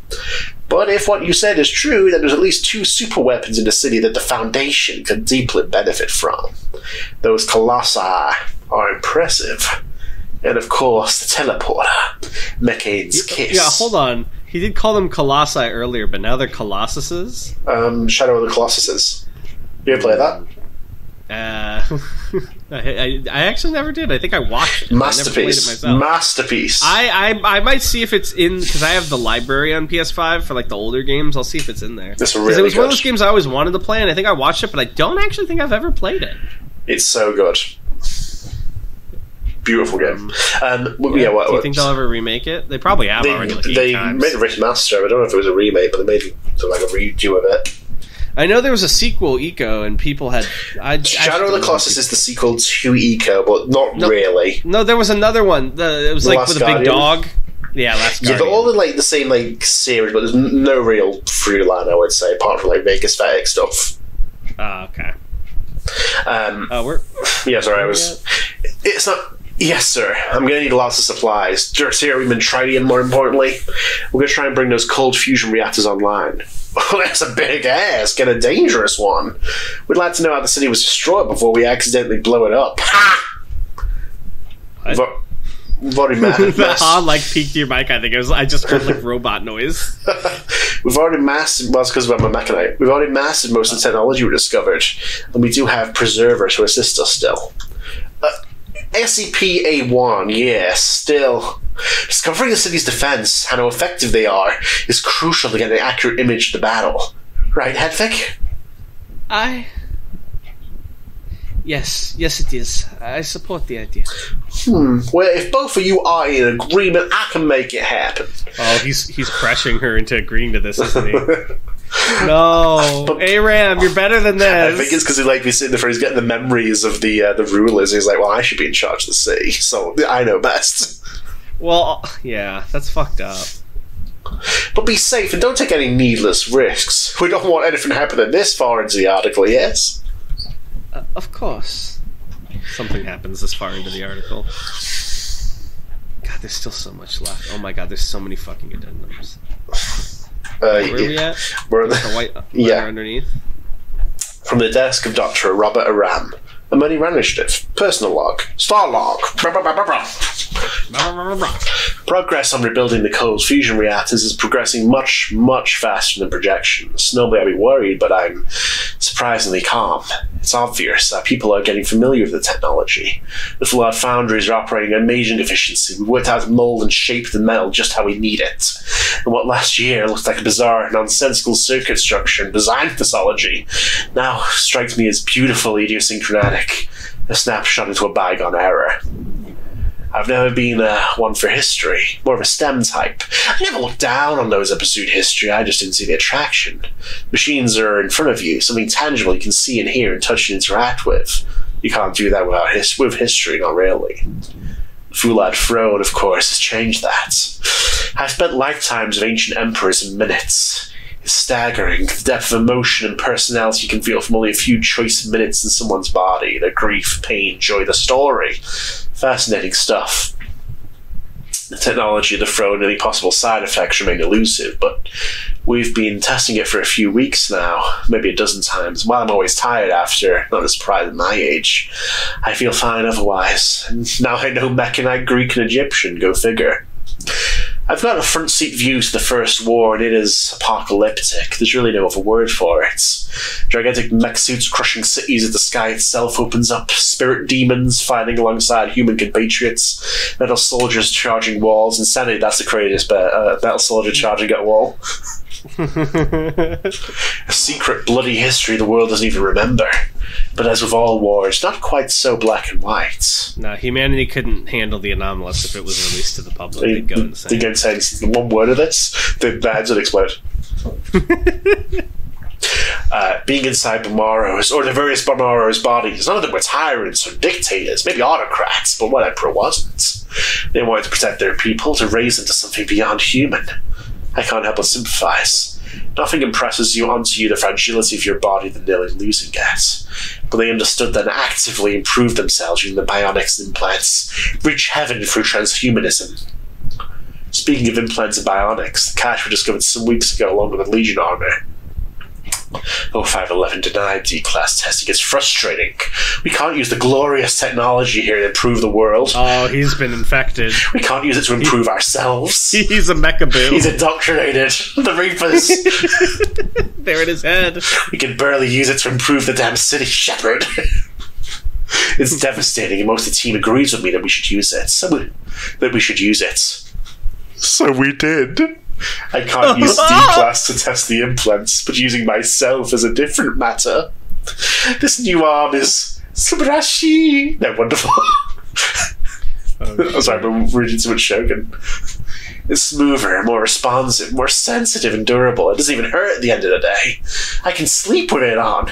But if what you said is true, then there's at least 2 super weapons in the city that the Foundation could deeply benefit from. Those colossi are impressive. And of course, the teleporter, Mekhane's Kiss. Yeah, hold on. He did call them colossi earlier, but now they're colossuses? Shadow of the Colossuses. You ever play that? I actually never did. I think I watched it. Masterpiece. I never played it myself. Masterpiece. I might see if it's in, because I have the library on PS5 for like the older games. I'll see if it's in there. It's really it was good. One of those games I always wanted to play, and I think I watched it, but I don't actually think I've ever played it. It's so good. Beautiful game. Do you think they'll ever remake it? They probably have already. Like 8 times. Made a remaster. I don't know if it was a remake, but they made like a redo of it. I know there was a sequel, Eco, and people had... Shadow of the Colossus is the sequel to Eco, but not really. No, there was another one. It was like with a big dog. Yeah, Last Guardian. Yeah, they're all in like the same like series, but there's no real through line, I would say, apart from like vague aesthetic stuff. Oh, okay. Yeah, sorry, I was... It's not... Yes, sir. I'm going to need lots of supplies. Deuterium and tritium, more importantly. We're going to try and bring those cold fusion reactors online. Oh, that's a big ask and a dangerous one. We'd like to know how the city was destroyed before we accidentally blow it up. Ha! We've already mastered... like peaked your mic, I think. I just heard like robot noise. We've already mastered... Well, it's because we're Mechanite. We've already mastered most of the technology we discovered. And we do have preservers who assist us still. SCP-A1, yes, still. Discovering the city's defense and how effective they are is crucial to get an accurate image of the battle. Right, Hedvig? Yes, it is. I support the idea. Well, if both of you are in agreement, I can make it happen. Oh, he's pressuring her into agreeing to this, isn't he? No, Aram, you're better than this. I think it's because he like be sitting there, he's getting the memories of the rulers. He's like, well, I should be in charge of the city, so I know best. Well, yeah, that's fucked up. But be safe and don't take any needless risks. We don't want anything happening this far into the article, yes? Of course. Something happens this far into the article. God, there's still so much left. Oh my god, there's so many fucking addendums. Where are we at? We're the white letter underneath. From the desk of Dr. Robert Aram. A money initiative. Personal log. Star log. Progress on rebuilding the cold fusion reactors is progressing much, much faster than projections. Normally I'd be worried, but I'm surprisingly calm. It's obvious that people are getting familiar with the technology. The Full-Out foundries are operating at amazing efficiency. We worked out to mold and shape the metal just how we need it. And what last year looked like a bizarre, nonsensical circuit structure and design pathology now strikes me as beautiful idiosyncratic. A snapshot into a bygone era. I've never been one for history, more of a STEM type. I never looked down on those that pursued history, I just didn't see the attraction. Machines are in front of you, something tangible you can see and hear and touch and interact with. You can't do that with history, not really. The Full-Out throne, of course, has changed that. I've spent lifetimes of ancient emperors in minutes. It's staggering, the depth of emotion and personality you can feel from only a few choice minutes in someone's body. Their grief, pain, joy, the story. Fascinating stuff. The technology of the throne and any possible side effects remain elusive, but we've been testing it for a few weeks now, maybe a dozen times. While I'm always tired after, not a surprise at my age, I feel fine otherwise. And now I know Mekhane, Greek and Egyptian, go figure. I've got a front seat view to the First War, and it is apocalyptic. There's really no other word for it. Gigantic mech suits crushing cities as the sky itself opens up, spirit demons fighting alongside human compatriots, metal soldiers charging walls. Insanity, that's the craziest bit. Metal soldier charging at a wall. A secret bloody history the world doesn't even remember. But as with all wars, not quite so black and white. No, humanity couldn't handle the anomalous if it was released to the public. They'd go insane. They'd go insane. The one word of this, the heads would explode. Being inside Bomaros, or the various Bomaros bodies, none of them were tyrants or dictators, maybe autocrats, but one emperor wasn't. They wanted to protect their people, to raise them to something beyond human. I can't help but sympathise. Nothing impresses you onto you the fragility of your body than nearly losing it. But they understood that and actively improved themselves using the bionics and implants, reach heaven through transhumanism. Speaking of implants and bionics, the cache were discovered some weeks ago along with the Legion armor. 0511 denied D-class testing. It's frustrating. We can't use the glorious technology here to improve the world. Oh, he's been infected. We can't use it to improve ourselves. He's a mechaboo. He's indoctrinated. The Reapers. They're in his head. We can barely use it to improve the damn city, Shepherd. It's devastating, and most of the team agrees with me that we should use it. So we did. I can't use D-class to test the implants, but using myself is a different matter. This new arm is Subarashi. No, wonderful. I'm sorry, I'm reading too much Shogun. It's smoother, more responsive, more sensitive and durable. It doesn't even hurt at the end of the day. I can sleep with it on.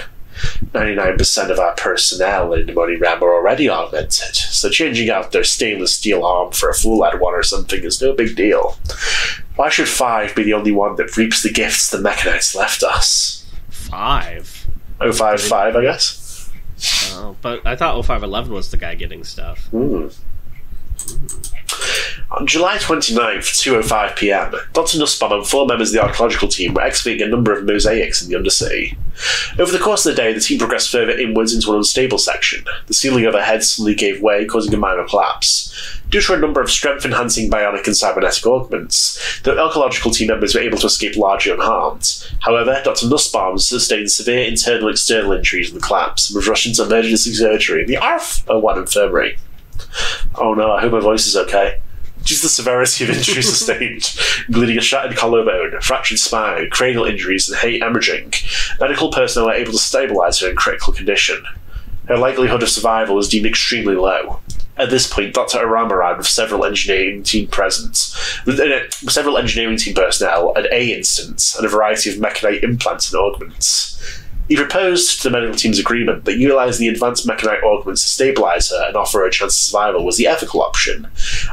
99% of our personnel in the Money Ram are already augmented, so changing out their stainless steel arm for a Full-Out one or something is no big deal. Why should 5 be the only one that reaps the gifts the Mekhanites left us? 5? 055, I guess? Oh, but I thought 0511 was the guy getting stuff. On July 29th, 2:05 PM, Dr. Nussbaum and 4 members of the archaeological team were excavating a number of mosaics in the Undercity. Over the course of the day, the team progressed further inwards into an unstable section. The ceiling overhead suddenly gave way, causing a minor collapse. Due to a number of strength-enhancing bionic and cybernetic augments, the archaeological team members were able to escape largely unharmed. However, Dr. Nussbaum sustained severe internal and external injuries in the collapse and was rushed into emergency surgery in the ARF-01 infirmary. Oh no, I hope my voice is okay. Due to the severity of injuries sustained, including a shattered collarbone, fractured spine, cranial injuries, and hemorrhaging, medical personnel were able to stabilise her in critical condition. Her likelihood of survival was deemed extremely low. At this point, Dr. Aram arrived with several engineering team personnel, an A instance, and a variety of Mekhane implants and augments. He proposed to the medical team's agreement that utilising the advanced mechanite augments to stabilise her and offer her a chance of survival was the ethical option,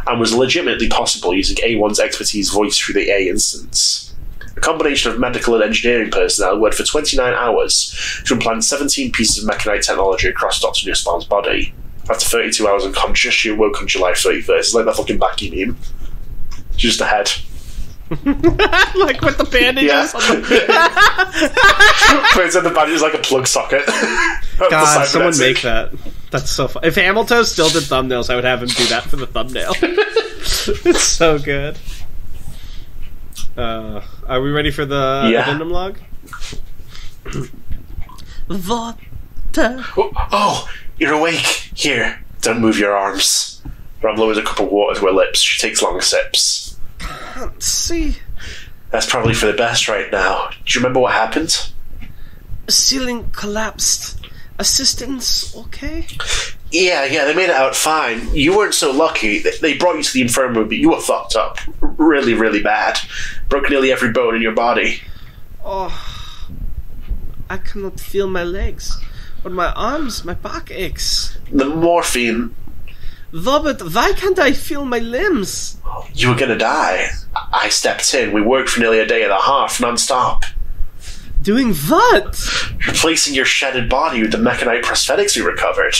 and was legitimately possible using A1's expertise voiced through the A instance. A combination of medical and engineering personnel worked for 29 hours to implant 17 pieces of mechanite technology across Dr. Nussbaum's body. After 32 hours unconscious, she awoke on July 31st. It's like that fucking Backy meme. She's just a head. Like with the bandages. Yeah. Puts in the bandage like a plug socket. God, someone make that. That's so fun. If Hamiltoe still did thumbnails, I would have him do that for the thumbnail. It's so good. Are we ready for the addendum log? Water. Oh, you're awake. Here, don't move your arms. Ram lowers a cup of water to her lips. She takes long sips. Can't see. That's probably for the best right now. Do you remember what happened? Ceiling collapsed. Assistance, okay? Yeah, they made it out fine. You weren't so lucky. They brought you to the infirmary, but you were fucked up. Really, really bad. Broke nearly every bone in your body. Oh, I cannot feel my legs. Or my arms, my back aches. The morphine. Robert, why can't I feel my limbs? You were gonna die. I stepped in. We worked for nearly a day and a half, non-stop. Doing what? Replacing your shedded body with the mechanite prosthetics we recovered.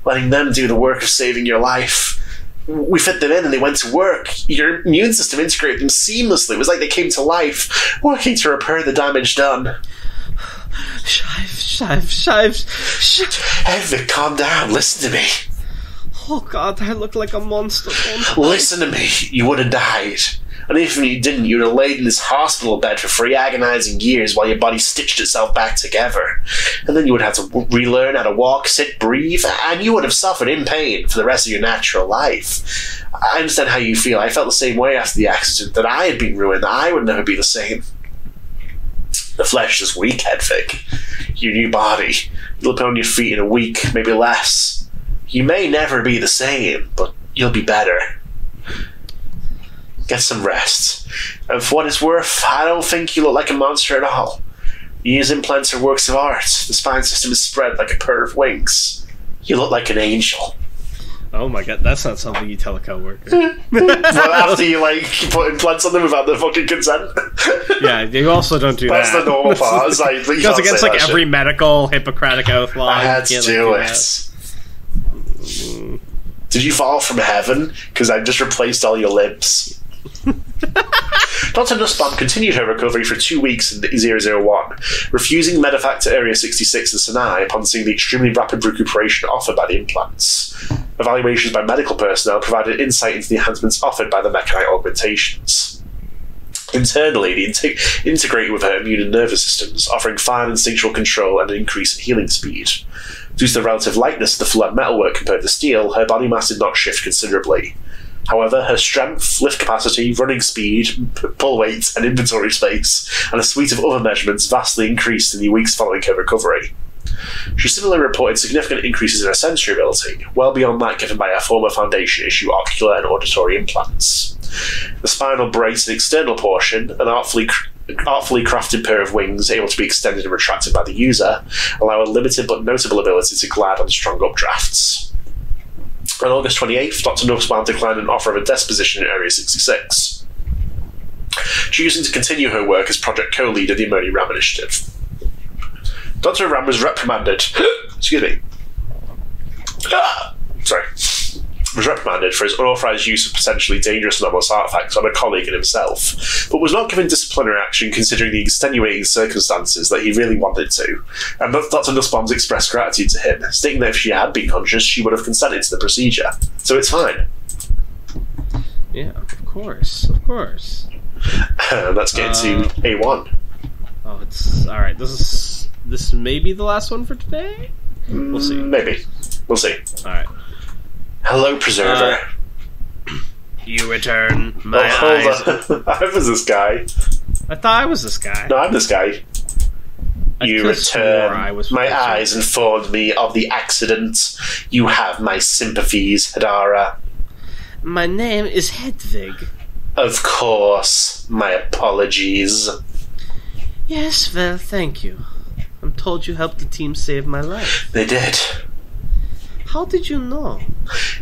Letting them do the work of saving your life. We fit them in and they went to work. Your immune system integrated them seamlessly. It was like they came to life, working to repair the damage done. Shive. Evic, calm down. Listen to me. Oh God, I look like a monster. Listen to me. You would have died. And even if you didn't, you would have laid in this hospital bed for 3 agonizing years while your body stitched itself back together. And then you would have to relearn how to walk, sit, breathe, and you would have suffered in pain for the rest of your natural life. I understand how you feel. I felt the same way after the accident, that I had been ruined, that I would never be the same. The flesh is weak, Hedvig. Your new body. You'll be on your feet in a week, maybe less. You may never be the same, but you'll be better. Get some rest. And for what it's worth, I don't think you look like a monster at all. These implants are works of art. The spine system is spread like a pair of wings. You look like an angel. Oh my God, that's not something you tell a coworker. Well, after you put implants on them without their fucking consent. Yeah, you also don't do That's that. the normal part. It's like, it goes against like every medical Hippocratic oath law. I had to do it. Did you fall from heaven? Because I just replaced all your limbs. Dr. Nussbaum continued her recovery for 2 weeks in 001, refusing medevac to Area 66 in Sinai upon seeing the extremely rapid recuperation offered by the implants. Evaluations by medical personnel provided insight into the enhancements offered by the mechanite augmentations. Internally, the integrated with her immune and nervous systems, offering fine instinctual control and an increase in healing speed. Due to the relative lightness of the flat metalwork compared to steel, her body mass did not shift considerably. However, her strength, lift capacity, running speed, pull weight, and inventory space, and a suite of other measurements vastly increased in the weeks following her recovery. She similarly reported significant increases in her sensory ability, well beyond that given by her former Foundation issue ocular and auditory implants. The spinal brace and external portion, an artfully crafted pair of wings able to be extended and retracted by the user, allow a limited but notable ability to glide on strong updrafts. On August 28th, Dr. Nussbaum declined an offer of a desk position in Area 66, choosing to continue her work as project co-leader of the Ammonia Ram Initiative. Dr. Ram was reprimanded was reprimanded for his unauthorised use of potentially dangerous anomalous artefacts on a colleague and himself, but was not given disciplinary action considering the extenuating circumstances that he really wanted to, and Dr. Nussbaum's expressed gratitude to him, stating that if she had been conscious, she would have consented to the procedure. So it's fine. Yeah, of course. Let's get to A1. Oh, it's... Alright, this may be the last one for today? We'll see. Maybe. We'll see. Alright. Hello, Preserver. You return my eyes. Hold on. I was this guy. I thought I was this guy. No, I'm this guy. You return. My eyes informed me of the accident. You have my sympathies, Hadara. My name is Hedvig. Of course. My apologies. Yes, well, thank you. I'm told you helped the team save my life. They did. How did you know?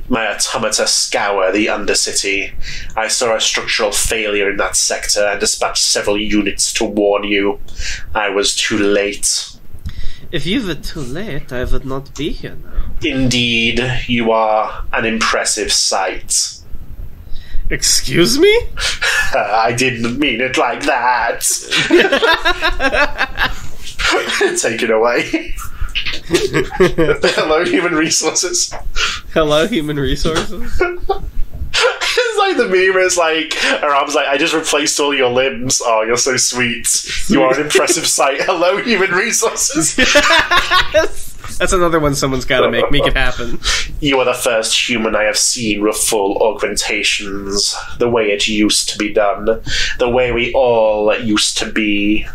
My automata scour the Undercity. I saw a structural failure in that sector and dispatched several units to warn you. I was too late. If you were too late, I would not be here now. Indeed, you are an impressive sight. Excuse me? I didn't mean it like that. Take it away. Hello, human resources. Hello, human resources? It's like the meme is like, her arm's like, I just replaced all your limbs. Oh, you're so sweet. You are an impressive sight. Hello, human resources. That's another one someone's got to make. Make it happen. You are the first human I have seen with full augmentations. The way it used to be done. The way we all used to be.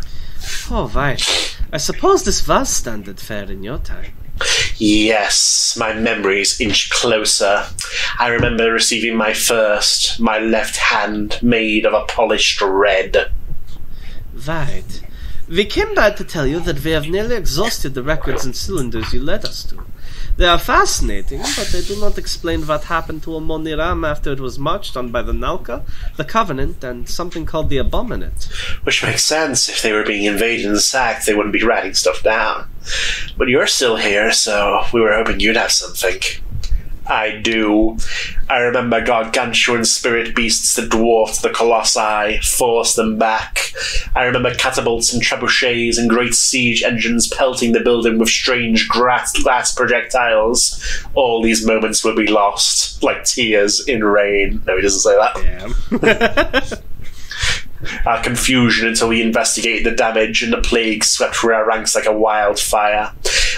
Oh, right. I suppose this was standard fare in your time. Yes, my memories inch closer. I remember receiving my first, my left hand made of a polished red. Right. We came by to tell you that we have nearly exhausted the records and cylinders you led us to. They are fascinating, but they do not explain what happened to Amoniram after it was marched on by the Nalka, the Covenant, and something called the Abominate. Which makes sense. If they were being invaded and sacked, they wouldn't be writing stuff down. But you're still here, so we were hoping you'd have something. I do. I remember gargantuan spirit beasts that dwarfed the colossi, forced them back. I remember catapults and trebuchets and great siege engines pelting the building with strange glass projectiles. All these moments will be lost, like tears in rain. No, he doesn't say that. Damn. Our confusion until we investigated the damage and the plague swept through our ranks like a wildfire.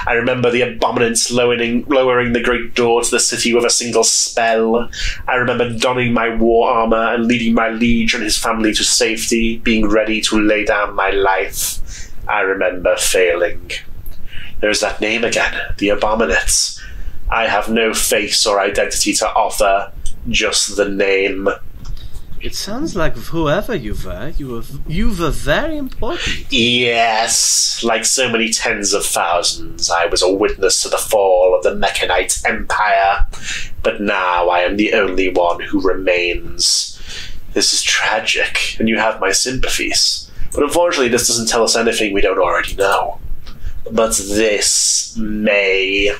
I remember the abominants lowering the great door to the city with a single spell. I remember donning my war armor and leading my liege and his family to safety, being ready to lay down my life. I remember failing. There's that name again, the abominates. I have no face or identity to offer, just the name. It sounds like whoever you were very important. Yes, like so many tens of thousands, I was a witness to the fall of the Mekhanite Empire, but now I am the only one who remains. This is tragic, and you have my sympathies. But unfortunately, this doesn't tell us anything we don't already know. But this may...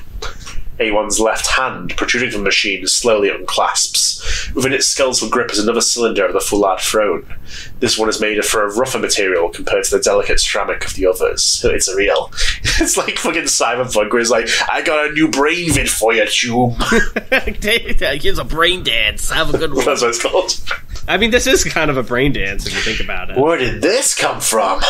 A1's left hand, protruding from the machine, slowly unclasps. Within its skeletal grip is another cylinder of the Foulard throne. This one is made for a rougher material compared to the delicate ceramic of the others. It's real. It's like fucking Cyberpunk, where it's like, I got a new brain vid for you, Tube. Here's a brain dance. Have a good one. That's what it's called. I mean, this is kind of a brain dance if you think about it. Where did this come from?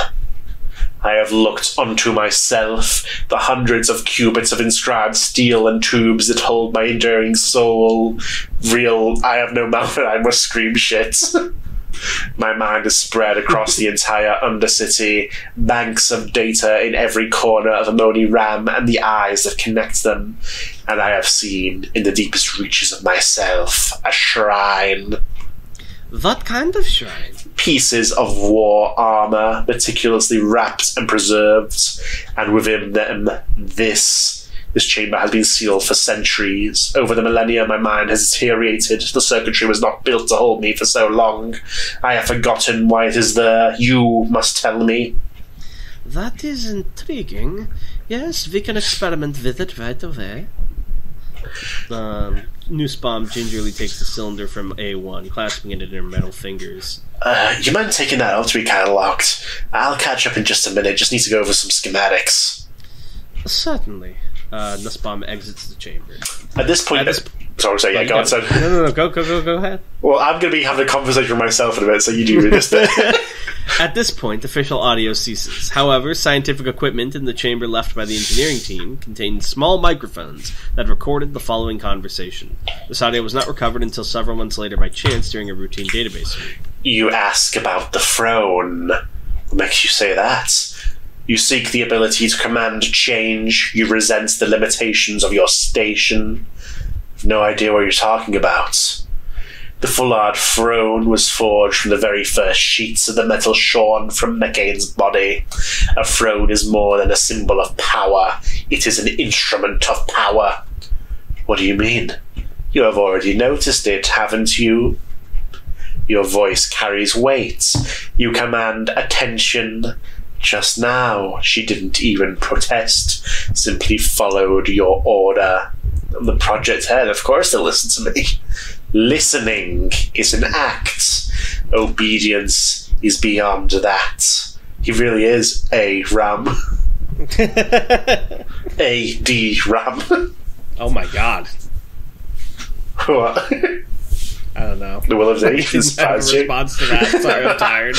I have looked unto myself, the hundreds of cubits of inscribed steel and tubes that hold my enduring soul. Real, I have no mouth and I must scream shit. My mind is spread across the entire Undercity, banks of data in every corner of Amoniram and the eyes that connect them. And I have seen, in the deepest reaches of myself, a shrine. What kind of shrine? Pieces of war armor, meticulously wrapped and preserved, and within them, this chamber has been sealed for centuries. Over the millennia, my mind has deteriorated. The circuitry was not built to hold me for so long. I have forgotten why it is there. You must tell me. That is intriguing. Yes, we can experiment with it right away. Nussbaum gingerly takes the cylinder from A1, clasping it in her metal fingers. You mind taking that out to be cataloged? I'll catch up in just a minute. Just need to go over some schematics. Certainly. Nussbaum exits the chamber. At this point... Sorry, yeah, go on, son. No, go ahead. Well, I'm going to be having a conversation with myself in a minute, so you do read this bit. At this point, official audio ceases. However, scientific equipment in the chamber left by the engineering team contained small microphones that recorded the following conversation. This audio was not recovered until several months later by chance during a routine database review. You ask about the throne. What makes you say that? You seek the ability to command change. You resent the limitations of your station. I've no idea what you're talking about. The full-hard throne was forged from the very first sheets of the metal shorn from Mekhane's body. A throne is more than a symbol of power. It is an instrument of power. What do you mean? You have already noticed it, haven't you? Your voice carries weight. You command attention. Just now, she didn't even protest, simply followed your order. The project head, of course they'll listen to me. Listening is an act. Obedience is beyond that. He really is a Ram. A.D. Ram. Oh my god. What? I don't know. The Will of D I didn't have a response to that. Sorry, I'm tired.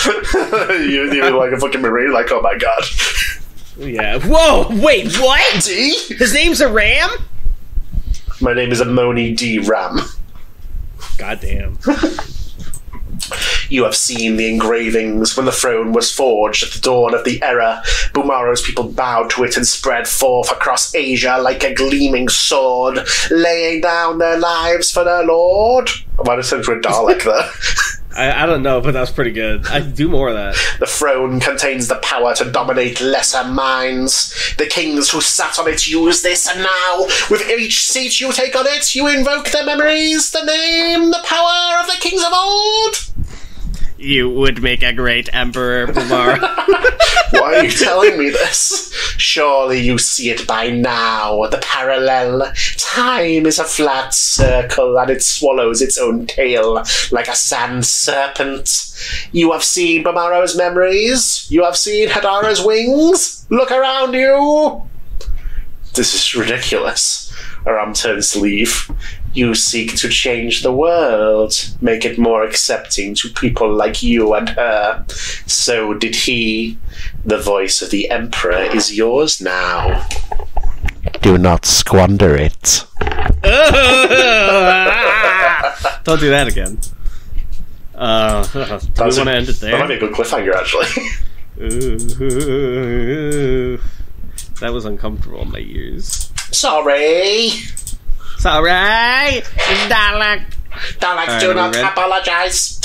You're like a fucking marine, like, oh my god. Yeah. Whoa! Wait, what? D? His name's a ram? My name is Amoni D. Ram. Goddamn. You have seen the engravings when the throne was forged at the dawn of the era. Bumaro's people bowed to it and spread forth across Asia like a gleaming sword, laying down their lives for their lord. I might have said for a Dalek there. I don't know, but that was pretty good. I'd do more of that. The throne contains the power to dominate lesser minds. The kings who sat on it use this, and now, with each seat you take on it, you invoke their memories, the name, the power of the kings of old. You would make a great emperor, Bumar. Why are you telling me this? Surely you see it by now. The parallel. Time is a flat circle, and it swallows its own tail like a sand serpent. You have seen Bumaro's memories. You have seen Hadara's wings. Look around you. This is ridiculous. Aram turns to leave. You seek to change the world, make it more accepting to people like you and her. So did he. The voice of the Emperor is yours now. Do not squander it. Don't do that again. Do we want to end it there? That might be a good cliffhanger, actually. Ooh, that was uncomfortable in my ears. Sorry. It's alright. Dalek. Daleks do not apologize.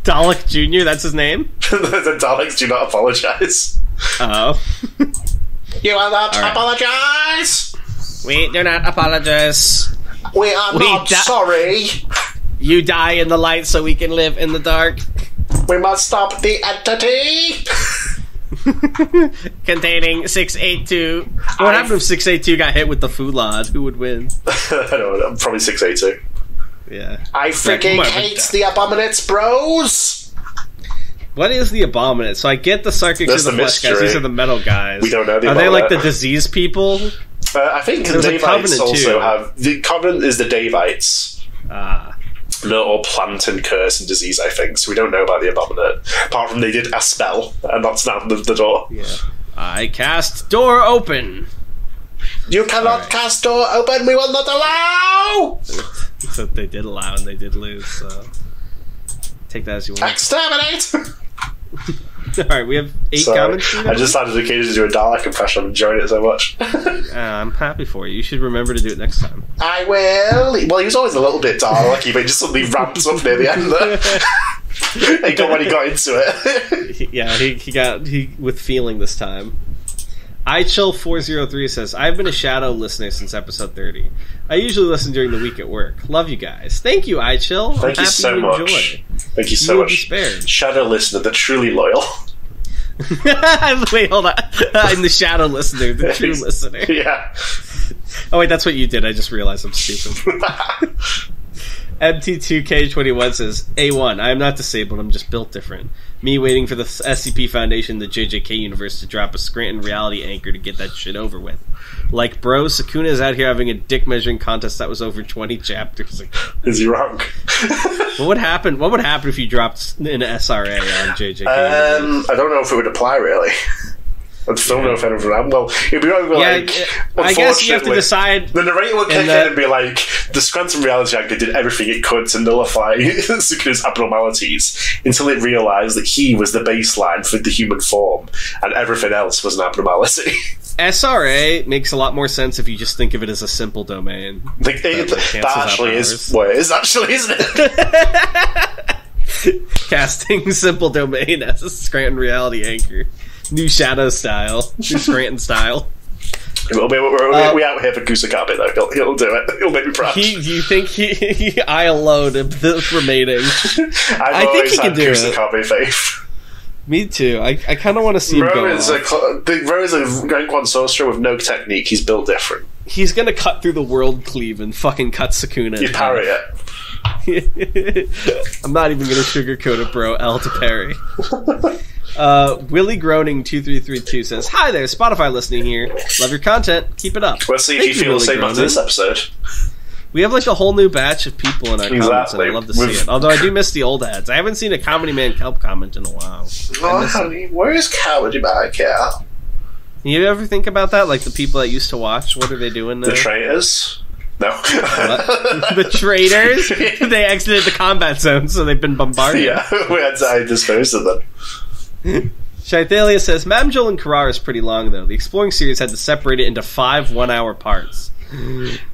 Dalek Jr., that's his name? The Daleks do not apologize. Oh. You will not apologize. We do not apologize. We are not sorry. You die in the light so we can live in the dark. We must stop the entity. Containing 682. What happened if 682 got hit with the Fulad? Who would win? I don't know, probably 682. Yeah. I freaking hate the Abominates, bros! What is the Abominate? So I get the Sarkics are the flesh guys. These are the metal guys. We don't know the Are Abominate. they like the disease people? I think the Davites also have... The Covenant is the Davites. No, or plant and curse and disease, I think. So we don't know about the Abominate. Apart from they did a spell, and that's now the door. Yeah. I cast door open. You cannot cast door open. We will not allow. So they did allow, and they did lose. So take that as you want. Exterminate. All right, we have 8 comments. I just had an occasion to do a Dalek impression. I'm enjoying it so much. I'm happy for you. You should remember to do it next time. I will. Well, he was always a little bit Dalek-y, but he just suddenly ramps up near the end there. He got when he got into it. He with feeling this time. iChill403 says, I've been a Shadow listener since episode 30. I usually listen during the week at work. Love you guys. Thank you, iChill. Thank you so much. Thank you so much. Shadow listener, the truly loyal. Wait, hold on. I'm the Shadow listener, the true listener. Yeah. Oh wait, that's what you did. I just realized I'm stupid. MT2K21 says, A1, I am not disabled, I'm just built different. Me waiting for the SCP Foundation, the JJK universe, to drop a Scranton reality anchor to get that shit over with. Like, bro, Sakuna is out here having a dick measuring contest that was over 20 chapters ago. Is he wrong? What would happen if you dropped an SRA on JJK? I don't know if it would apply, really. I still don't know if anyone would. Well, it'd be over, like... I guess you have to decide... The narrator would kick in and be like, the Scranton Reality Anchor did everything it could to nullify Sukuna's abnormalities until it realised that he was the baseline for the human form and everything else was an abnormality. SRA makes a lot more sense if you just think of it as a simple domain. That actually is what it is, actually, isn't it? Casting simple domain as a Scranton reality anchor. New Shadow style. New Scranton style. We out here for Kusakabe, though. He'll do it. He'll make me proud. Do you think he I alone am the remaining? I think he can do Kusakabe it. Faith. Me too. I kind of want to see him go off. Ro is a Grand Quan sorcerer with no technique. He's built different. He's gonna cut through the world cleave and fucking cut Sukuna. You parry it. I'm not even gonna sugarcoat it, bro. L to parry. Willie Groaning 2332 says, "Hi there, Spotify listening here. Love your content. Keep it up." We'll see if you feel the same after this episode. We have like a whole new batch of people in our comments, and I love to see it. Although I do miss the old ads. I haven't seen a Comedy Man Kelp comment in a while. Oh, honey, where is Comedy Man Kelp? You ever think about that? Like the people that used to watch, what are they doing now? The traitors? No. The traitors? They exited the combat zone, so they've been bombarded. Yeah, I disposed of them. Shaithalia says, Mamjol and Karar is pretty long, though. The Exploring series had to separate it into 5 one-hour parts.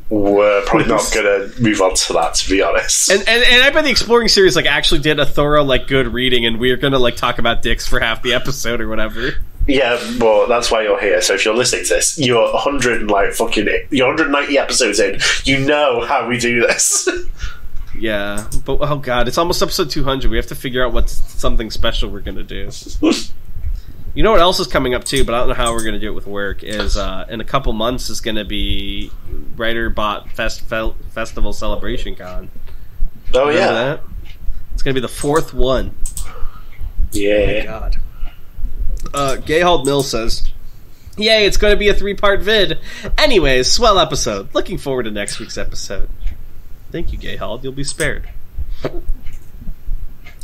We're probably not going to move on to that, to be honest. And I bet the Exploring series like actually did a thorough, like, good reading, and we're going to like talk about dicks for half the episode or whatever. Yeah, well, that's why you're here. So if you're listening to this, you're 190 episodes in. You know how we do this. Yeah, but oh god, it's almost episode 200. We have to figure out what's something special we're going to do. You know what else is coming up too, but I don't know how we're going to do it with work, is in a couple months is going to be Writer Bot Festival Celebration Con. Oh, Remember yeah. that? It's going to be the 4th one. Yeah. Oh, God. Gayhold Mill says, "Yay, it's going to be a 3-part vid. Anyways, swell episode. Looking forward to next week's episode." Thank you, Gayhold. You'll be spared.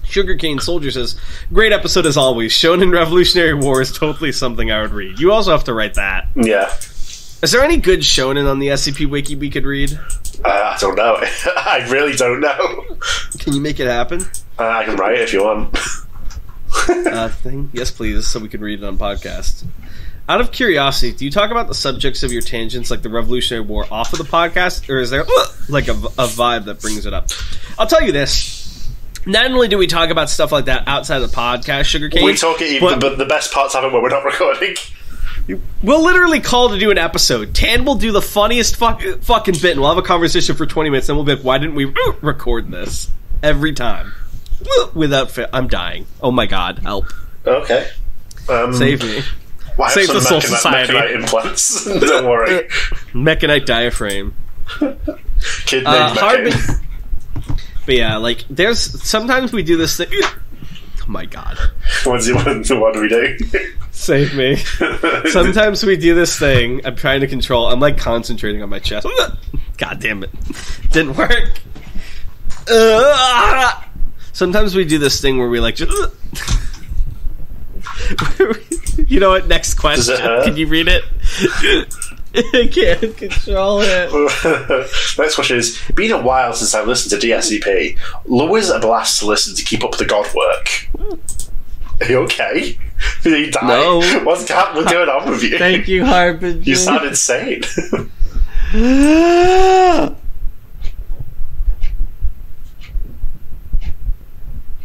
Sugarcane Soldier says, "Great episode as always. Shonen Revolutionary War is totally something I would read." You also have to write that. Yeah. Is there any good shonen on the SCP Wiki we could read? I don't know. I really don't know. Can you make it happen? I can write it if you want. Thing? Yes, please, so we can read it on podcast. Out of curiosity, do you talk about the subjects of your tangents, like the Revolutionary War, off of the podcast, or is there like a vibe that brings it up? I'll tell you this. Not only do we talk about stuff like that outside of the podcast, Sugarcane, we talk it even, but the best parts happen when we're not recording. We'll literally call to do an episode. Tan will do the funniest fucking bit, and we'll have a conversation for 20 minutes, and we'll be like, why didn't we record this? Every time. Without I'm dying. Oh my god, help. Okay. Save me. Well, save the Soul Society. Mechanite implants. Don't worry. Mechanite diaphragm. Kid named Mekhane. But yeah, like, there's... Sometimes we do this thing... Oh my god. What do we do? Save me. Sometimes we do this thing. I'm trying to control... I'm, like, concentrating on my chest. God damn it. Didn't work. Sometimes we do this thing where we, like, just... You know what? Next question. Can you read it? I can't control it. Next question is, been a while since I listened to DSCP. Always a blast to listen to keep up the God work. Are you okay? Did you die? No. What's going on with you? Thank you, Harbinger. You sound insane.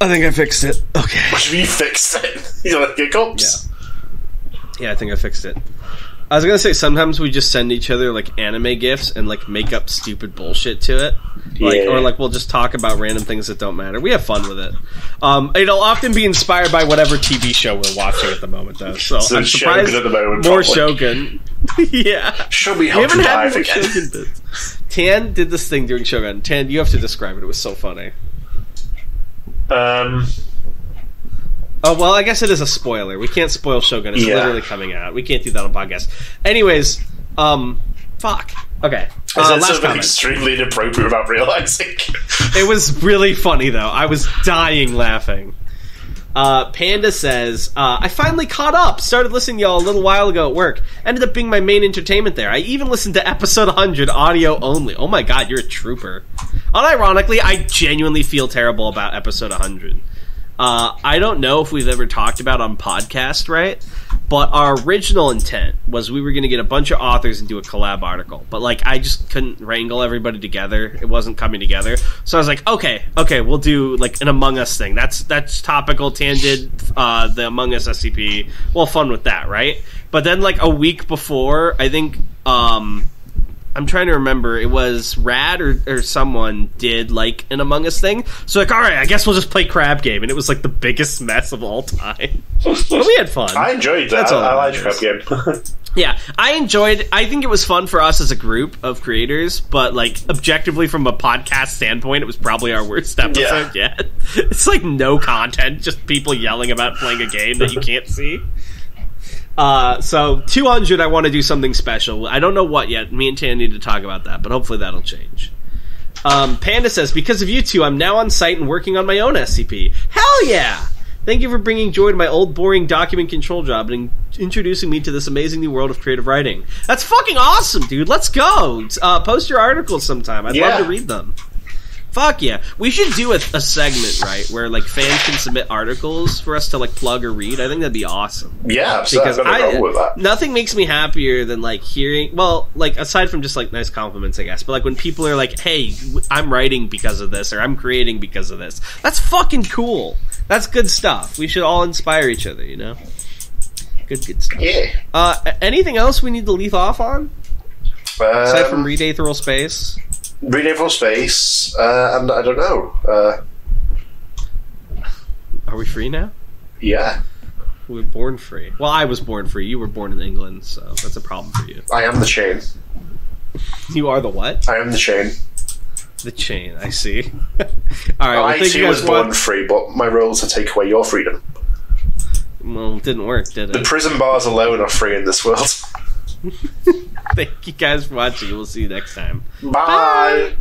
I think I fixed it. Okay. What do you mean you fixed it? You like hiccups? Yeah, I think I fixed it. I was gonna say, sometimes we just send each other, like, anime gifs and, like, make up stupid bullshit to it. Like, Yeah. Or, like, we'll just talk about random things that don't matter. We have fun with it. It'll often be inspired by whatever TV show we're watching at the moment, though. So I'm surprised Shogun at the moment, more probably. Shogun. Yeah. Show me how We haven't to had dive more again. Shogun bits. Tan did this thing during Shogun. Tan, you have to describe it. It was so funny. Oh, well, I guess it is a spoiler. We can't spoil Shogun. It's literally coming out. We can't do that on podcast. Anyways, fuck. Okay. Last Last comment. extremely inappropriate without realizing. It was really funny, though. I was dying laughing. Panda says, I finally caught up. Started listening to y'all a little while ago at work. Ended up being my main entertainment there. I even listened to episode 100 audio only. Oh my god, you're a trooper. Unironically, I genuinely feel terrible about episode 100. I don't know if we've ever talked about on podcast, right? But our original intent was we were going to get a bunch of authors and do a collab article. But, like, I just couldn't wrangle everybody together. It wasn't coming together. So I was like, okay, we'll do, like, an Among Us thing. That's topical. Tan did the Among Us SCP. Well, fun with that, right? But then, like, a week before, I think... I'm trying to remember. It was Rad or someone did, like, an Among Us thing. So, like, all right, I guess we'll just play Crab Game. And it was, like, the biggest mess of all time. But we had fun. I enjoyed that. I liked Crab Game. Yeah, I think it was fun for us as a group of creators. But, like, objectively from a podcast standpoint, it was probably our worst episode yet. It's, like, no content. Just people yelling about playing a game that you can't see. So 200, I want to do something special. I don't know what yet. Me and Tan need to talk about that, but hopefully that'll change. Panda says, because of you two, I'm now on site and working on my own SCP. Hell yeah! Thank you for bringing joy to my old, boring document control job and introducing me to this amazing new world of creative writing. That's fucking awesome, dude. Let's go. Post your articles sometime. I'd love to read them. Fuck yeah. We should do a segment, right, where, like, fans can submit articles for us to, like, plug or read. I think that'd be awesome. Yeah, because I've got with that. Nothing makes me happier than, like, hearing... Well, like, aside from just, like, nice compliments, I guess, but, like, when people are like, hey, I'm writing because of this, or I'm creating because of this. That's fucking cool. That's good stuff. We should all inspire each other, you know? Good stuff. Yeah. Anything else we need to leave off on? Aside from Read Aetheral Space? Read Aetheral Space, and I don't know. Are we free now? Yeah. We were born free. Well, I was born free. You were born in England, so that's a problem for you. I am the chain. You are the what? I am the chain. The chain, I see. All right. Well, I too was born free, but my role is to take away your freedom. Well, it didn't work, did it? The prison bars alone are free in this world. Thank you guys for watching. We'll see you next time. Bye.